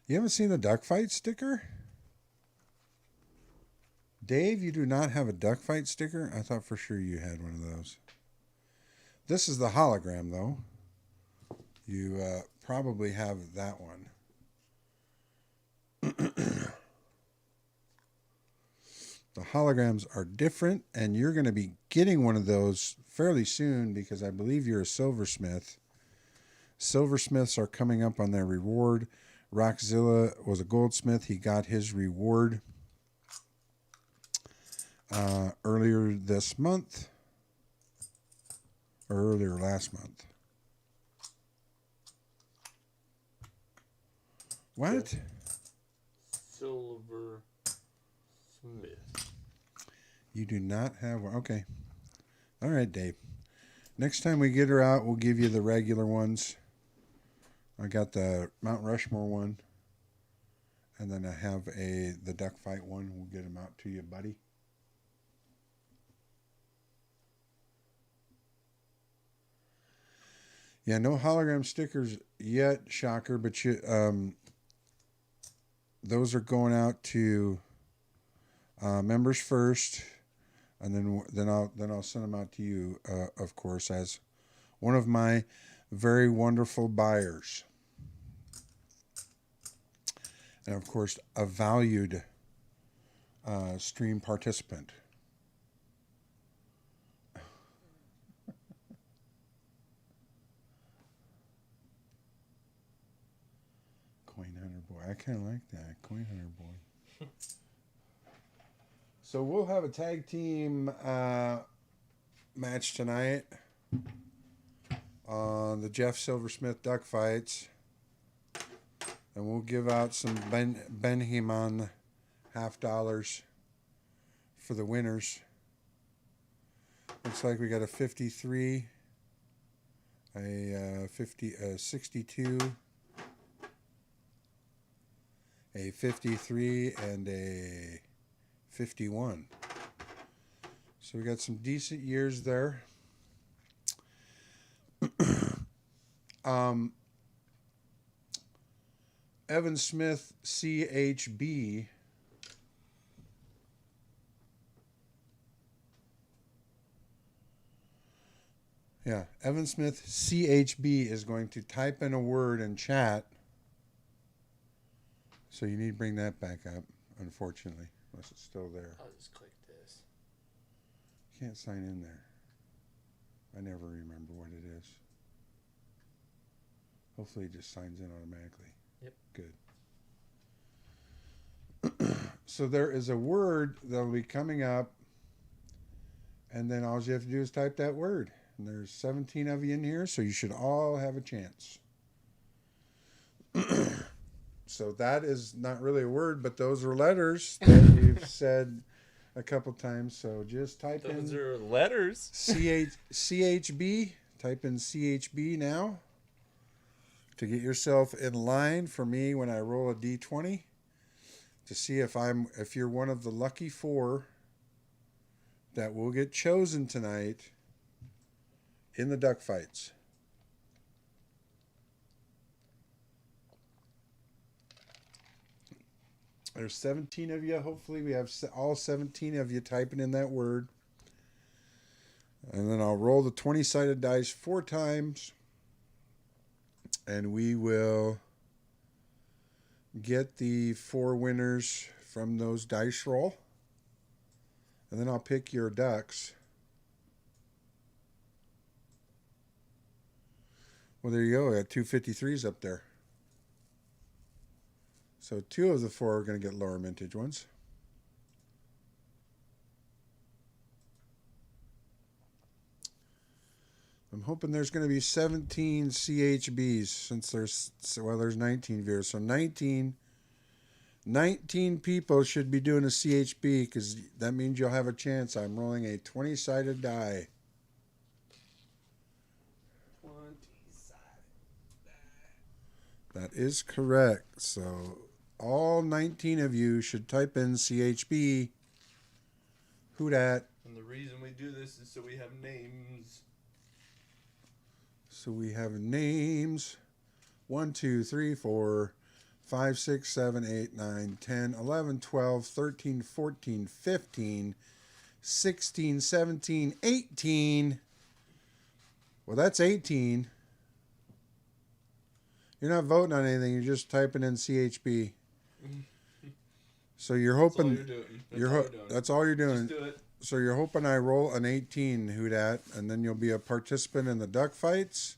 You haven't seen the duck fight sticker? Dave, you do not have a duck fight sticker? I thought for sure you had one of those. This is the hologram, though. You probably have that one. The holograms are different, and you're going to be getting one of those fairly soon because I believe you're a silversmith. Silversmiths are coming up on their reward. Rockzilla was a goldsmith. He got his reward earlier this month, or earlier last month. What? Silver Smith. You do not have one. Okay. All right, Dave. Next time we get her out, we'll give you the regular ones. I got the Mount Rushmore one. And then I have the duck fight one. We'll get them out to you, buddy. Yeah, no hologram stickers yet, shocker, but those are going out to members first, and then I'll send them out to you, of course, as one of my very wonderful buyers, and of course a valued stream participant. Coin Hunter Boy. I kind of like that. Coin Hunter Boy. So we'll have a tag team match tonight on the Jeff Silversmith Duck Fights. And we'll give out some Ben Heman $50 for the winners. Looks like we got a 53, a 62, a 53, and a 51. So we got some decent years there. Evan Smith CHB. Yeah, Evan Smith CHB is going to type in a word in chat. So you need to bring that back up, unfortunately, unless it's still there. I'll just click this. You can't sign in there. I never remember what it is. Hopefully it just signs in automatically. Yep. Good. So there is a word that will be coming up, and then all you have to do is type that word. And there's 17 of you in here, so you should all have a chance. So that is not really a word, but those are letters that you've said a couple times. So just type in... Those are letters. CHB. Type in CHB now to get yourself in line for me when I roll a D20 to see if you're one of the lucky 4 that will get chosen tonight in the duck fights. There's 17 of you. Hopefully we have all 17 of you typing in that word. And then I'll roll the 20-sided dice 4 times. And we will get the 4 winners from those dice roll. And then I'll pick your ducks. Well, there you go. I got 2 53s up there. So 2 of the 4 are going to get lower mintage ones. I'm hoping there's going to be 17 CHBs since there's 19 viewers. So 19 people should be doing a CHB because that means you'll have a chance. I'm rolling a 20-sided die. 20-sided die. That is correct. So all 19 of you should type in CHB. Who dat? And the reason we do this is so we have names. So we have names. 1, 2, 3, 4, 5, 6, 7, 8, 9, 10, 11, 12, 13, 14, 15, 16, 17, 18. Well, that's 18. You're not voting on anything. You're just typing in CHB. So you're hoping. That's all you're doing. Just do it. So you're hoping I roll an 18, who dat, and then you'll be a participant in the duck fights?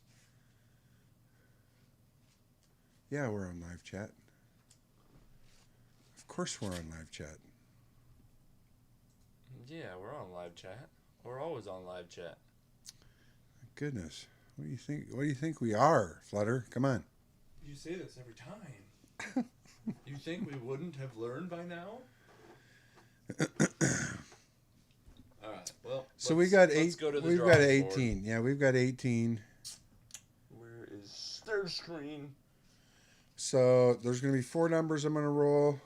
Yeah, we're on live chat. Of course we're on live chat. Yeah, we're on live chat. We're always on live chat. Goodness. What do you think? What do you think we are, Flutter? Come on. You say this every time. You think we wouldn't have learned by now? All right. Well, So we got let's go to the we've got drawing 18. board. Yeah, we've got 18. Where is their screen? So there's going to be 4 numbers I'm going to roll.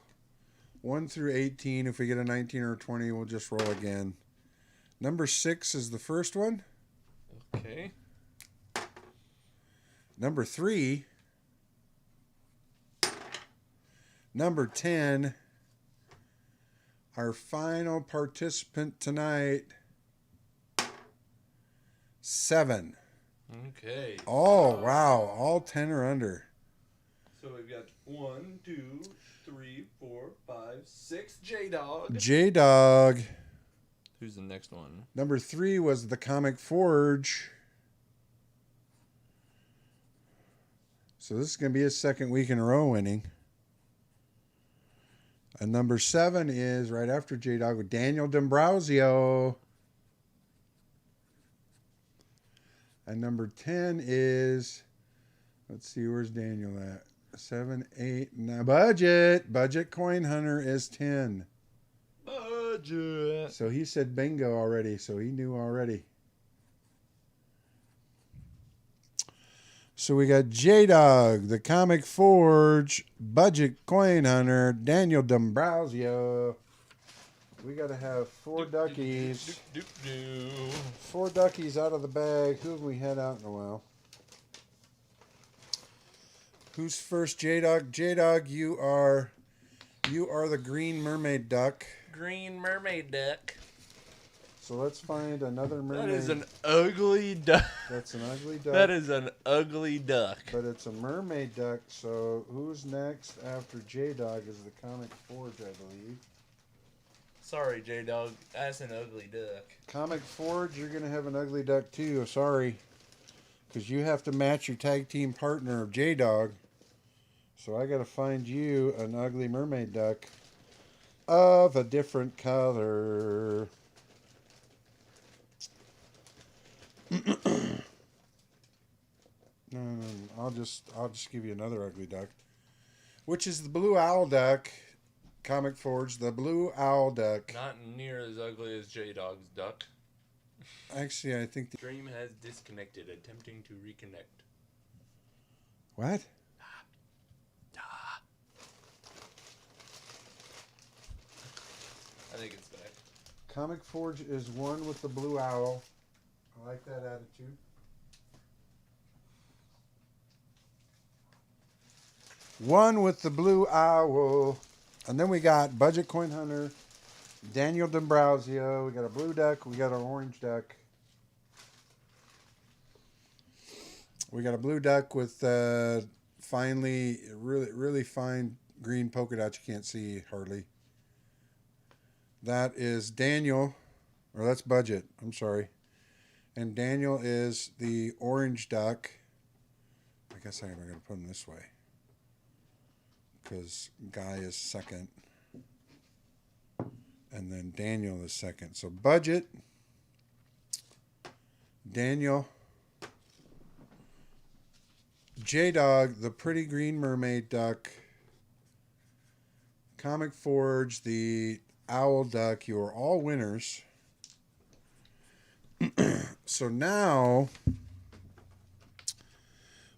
1 through 18. If we get a 19 or a 20, we'll just roll again. Number 6 is the first one. Okay. Number 3. Number 10. Our final participant tonight. 7. Okay. Oh, wow. All 10 are under. So we've got 1, 2, 3, 4, 5, 6. J-Dog. J-Dog. Who's the next one? Number 3 was the Comic Forge. So this is going to be his second week in a row winning. And number 7 is right after J-Dog with Daniel D'Ambrosio. And number 10 is, let's see, where's Daniel at? 7, 8, 9. Budget Coin Hunter is 10. Budget. So he said bingo already, so he knew already. So we got J-Dog, the Comic Forge, Budget Coin Hunter, Daniel D'Ambrosio. We got to have 4 duckies. 4 duckies out of the bag. Who have we had out in a while? Who's first? J-Dog. J-Dog, you are the green mermaid duck. Green mermaid duck. So let's find another mermaid. That is an ugly duck. That's an ugly duck. That is an ugly duck. But it's a mermaid duck, so who's next after J-Dog is the Comic Forge, I believe. Sorry, J-Dog. That's an ugly duck. Comic Forge, you're going to have an ugly duck too. Sorry. Because you have to match your tag team partner of J-Dog. So I got to find you an ugly mermaid duck of a different color. No, I'll just give you another ugly duck, which is the blue owl duck. Comic Forge, the blue owl duck. Not near as ugly as J-Dog's duck. Actually, I think Stream has disconnected, attempting to reconnect. what? I think it's back. Comic Forge is one with the blue owl. I like that attitude. One with the blue owl. And then we got Budget Coin Hunter, Daniel D'Ambrosio. We got a blue duck. We got an orange duck. We got a blue duck with finely, really fine green polka dots you can't see hardly. That is Daniel, or that's Budget. I'm sorry. And Daniel is the orange duck. I guess I'm going to put him this way because Guy is second. And then Daniel is second. So Budget, Daniel, J-Dog, the pretty green mermaid duck, Comic Forge, the owl duck. You are all winners. So now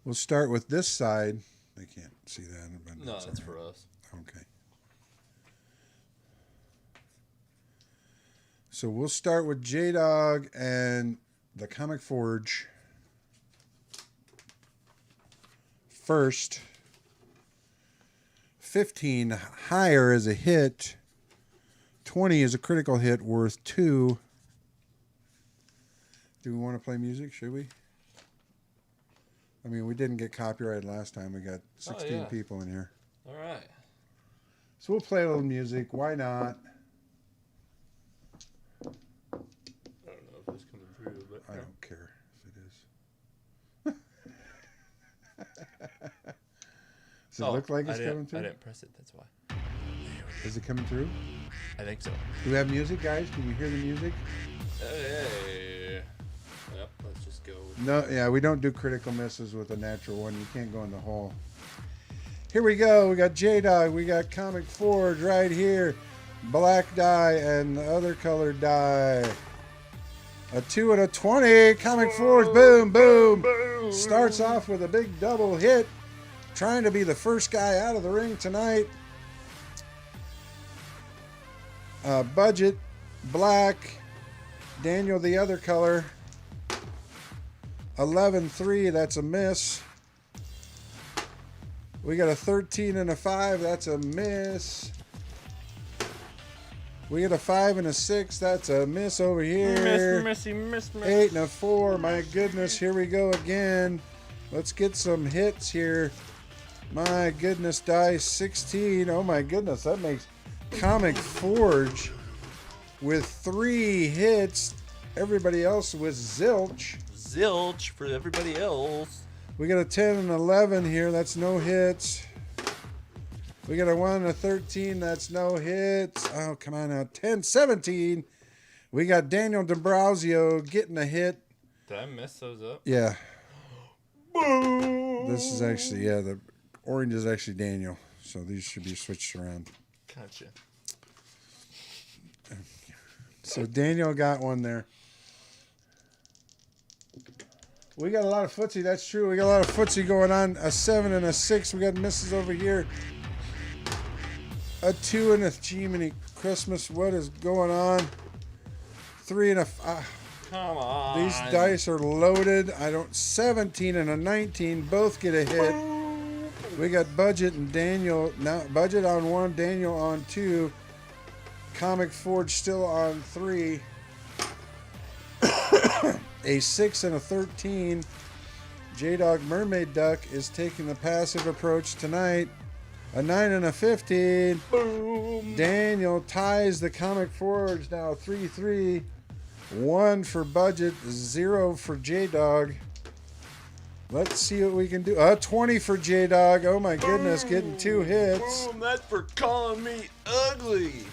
we'll start with this side. They can't see that. But No, that's for us. Okay. So we'll start with J-Dog and the Comic Forge first. 15 higher is a hit. 20 is a critical hit worth 2. Do we want to play music? Should we? I mean, we didn't get copyrighted last time. We got 16 people in here. All right. So we'll play a little music. Why not? I don't know if it's coming through, but I don't care if it is. Does it look like it's coming through? I didn't press it. That's why. Is it coming through? I think so. Do we have music, guys? Can you hear the music? Hey. Yep. Let's just go. No, yeah, we don't do critical misses with a natural one. You can't go in the hole. Here we go. We got J-Dog. We got Comic Forge right here. Black die and the other colored die. A 2 and a 20. Comic Forge. Boom, boom. Starts off with a big double hit. Trying to be the first guy out of the ring tonight. Budget. Black. Daniel the other color. 11-3. That's a miss. We got a 13 and a 5. That's a miss. We got a 5 and a 6. That's a miss over here. Miss. 8 and a 4. My goodness, here we go again. Let's get some hits here. My goodness, dice 16. Oh my goodness, that makes Comic Forge with 3 hits. Everybody else with zilch. Zilch for everybody else. We got a 10 and 11 here. That's no hits. We got a 1 and a 13. That's no hits. Oh, come on now. 10, 17. We got Daniel D'Ambrosio getting a hit. Did I mess those up? Yeah. Boom. This is actually, yeah, the orange is actually Daniel. So these should be switched around. Gotcha. So Daniel got one there. We got a lot of footsie. That's true. We got a lot of footsie going on. A 7 and a 6. We got misses over here. A 2 and a Jiminy Christmas. What is going on? 3 and a. Come on. These dice are loaded. 17 and a 19. Both get a hit. We got Budget and Daniel. Now Budget on 1. Daniel on 2. Comic Forge still on 3. A 6 and a 13. J-Dog Mermaid Duck is taking the passive approach tonight. A 9 and a 15. Boom. Daniel ties the Comic Forge now 3-3. 1 for Budget, 0 for J-Dog. Let's see what we can do. 20 for J-Dog. Oh my goodness, getting 2 hits. Boom. That's for calling me ugly.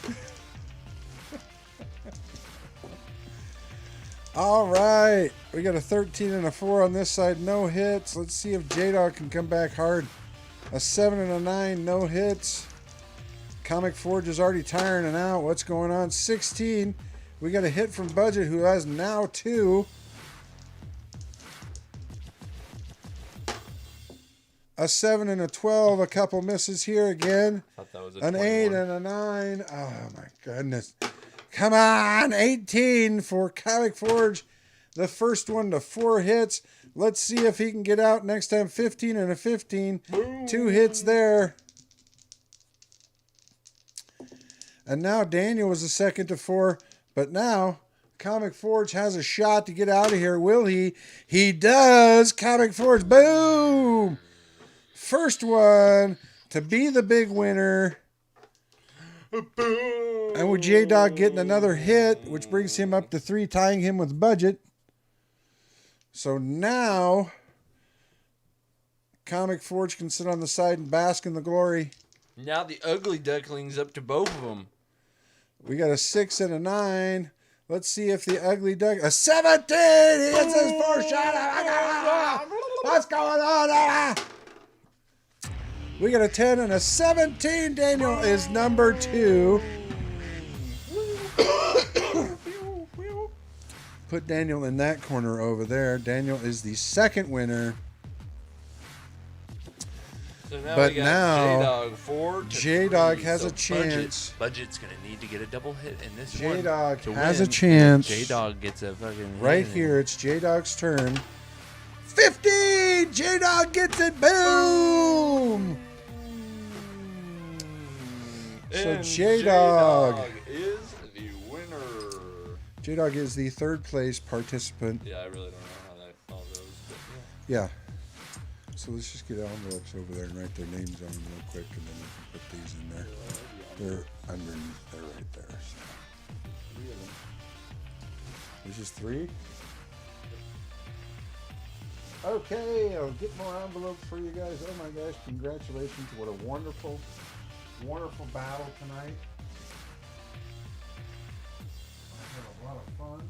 All right. We got a 13 and a 4 on this side. No hits. Let's see if J-Dog can come back hard. A 7 and a 9. No hits. Comic Forge is already tiring and out. What's going on? 16. We got a hit from Budget, who has now 2. A 7 and a 12. A couple misses here again. Thought that was a An 21. 8 and a 9. Oh, my goodness. Come on. 18 for Comic Forge. The first one to 4 hits. Let's see if he can get out next time. 15 and a 15. Boom. 2 hits there. And now Daniel was the second to 4. But now Comic Forge has a shot to get out of here. Will he? He does. Comic Forge. Boom. First one to be the big winner. And with J-Dog getting another hit, which brings him up to 3, tying him with budget. So now Comic Forge can sit on the side and bask in the glory. Now the ugly duckling's up to both of them. We got a 6 and a 9. Let's see if the ugly duck... A 17! He gets his first shot. What's going on? We got a 10 and a 17. Daniel is number 2. Put Daniel in that corner over there. Daniel is the second winner. So now But we got now, J-Dog 4 to J-Dog 3. has So a chance. Budget's going to need to get a double hit in this one. J-Dog to has win. a chance. J-Dog gets a fucking Right hit. here, it's J-Dog's turn. 50! J-Dog gets it. Boom! So And J-Dog. is the winner. J-Dog is the third place participant. Yeah, I really don't know how that all goes, but yeah. Yeah. So let's just get envelopes over there and write their names on them real quick, and then we can put these in there. They're underneath there, right there. So. There's just 3? Okay, I'll get more envelopes for you guys. Oh my gosh, congratulations. What a wonderful, wonderful battle tonight. I had a lot of fun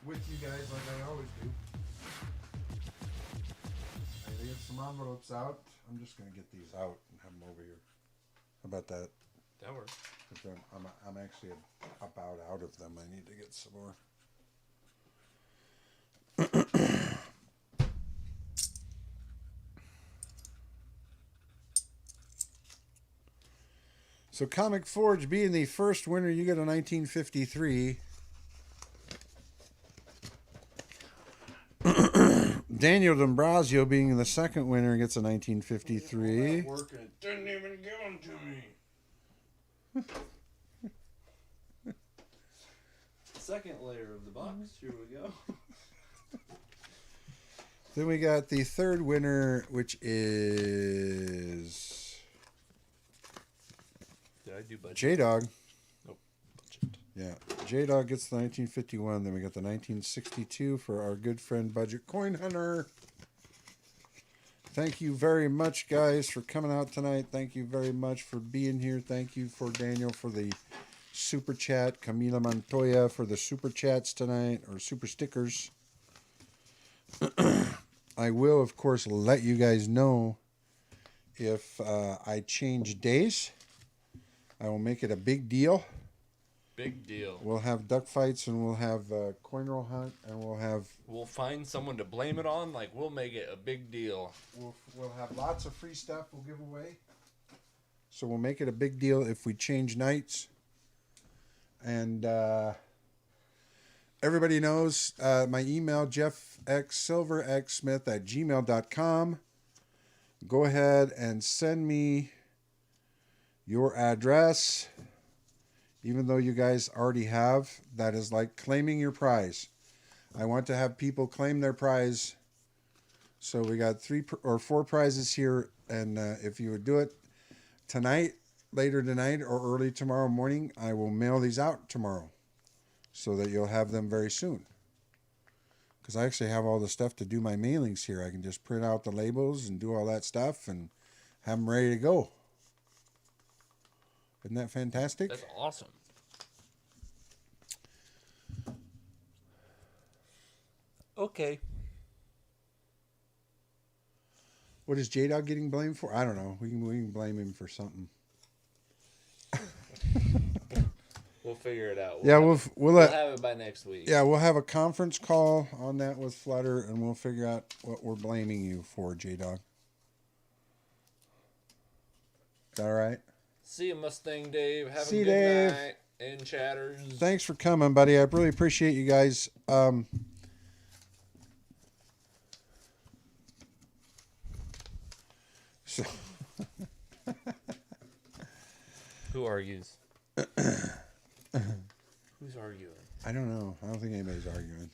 with you guys like I always do. I get some envelopes out. I'm just going to get these out and have them over here. How about that? That works. I'm actually about out of them. I need to get some more. So Comic Forge being the first winner, you get a 1953. Daniel D'Ambrosio being the second winner gets a 1953. Working. It didn't even give them to me. Second layer of the box. Here we go. Then we got the third winner, which is Did I do budget? J-Dog. Nope. Budget. Yeah, J-Dog gets the 1951. Then we got the 1962 for our good friend Budget Coin Hunter. Thank you very much, guys, for coming out tonight. Thank you very much for being here. Thank you for Daniel for the super chat. Camila Montoya for the super chats tonight, or super stickers. I will, of course, let you guys know if I change days. I will make it a big deal. Big deal. We'll have duck fights, and we'll have coin roll hunt, and we'll have We'll find someone to blame it on. Like, we'll make it a big deal. we'll have lots of free stuff we'll give away. So we'll make it a big deal if we change nights. And everybody knows my email, jeffxsilverxsmith@gmail.com. Go ahead and send me your address. Even though you guys already have, that is like claiming your prize. I want to have people claim their prize. So we got 3 or 4 prizes here. And if you would do it tonight, later tonight, or early tomorrow morning, I will mail these out tomorrow so that you'll have them very soon. Because I actually have all the stuff to do my mailings here. I can just print out the labels and do all that stuff and have them ready to go. Isn't that fantastic? That's awesome. Okay. What is J-Dog getting blamed for? I don't know. We can blame him for something. We'll figure it out. Yeah, we'll We'll have it by next week. yeah, we'll have a conference call on that with Flutter, and we'll figure out what we're blaming you for, J-Dog. Is that all right? See you, Mustang Dave. Have See a you, good Dave. night. And chatters. Thanks for coming, buddy. I really appreciate you guys. So Who argues? Who's arguing? I don't know. I don't think anybody's arguing.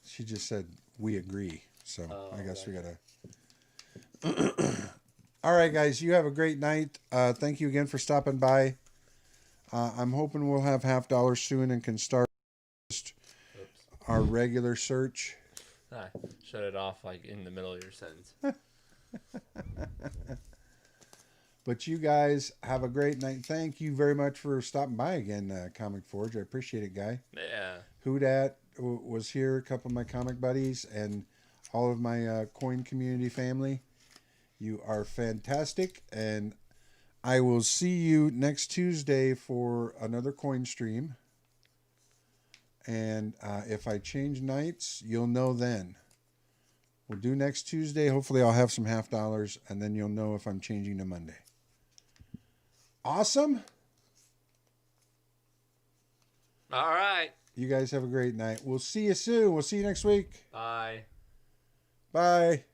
She just said we agree. So I guess we gotta. All right, guys. You have a great night. Thank you again for stopping by. I'm hoping we'll have $50 soon and can start our regular search. Shut it off like in the middle of your sentence. But you guys have a great night. Thank you very much for stopping by again, Comic Forge. I appreciate it, guy. Yeah. Hoodat was here, a couple of my comic buddies, and all of my coin community family. You are fantastic, and I will see you next Tuesday for another coin stream. And if I change nights, you'll know then. We'll do next Tuesday. Hopefully I'll have some $50, and then you'll know if I'm changing to Monday. Awesome. All right. You guys have a great night. We'll see you soon. We'll see you next week. Bye. Bye.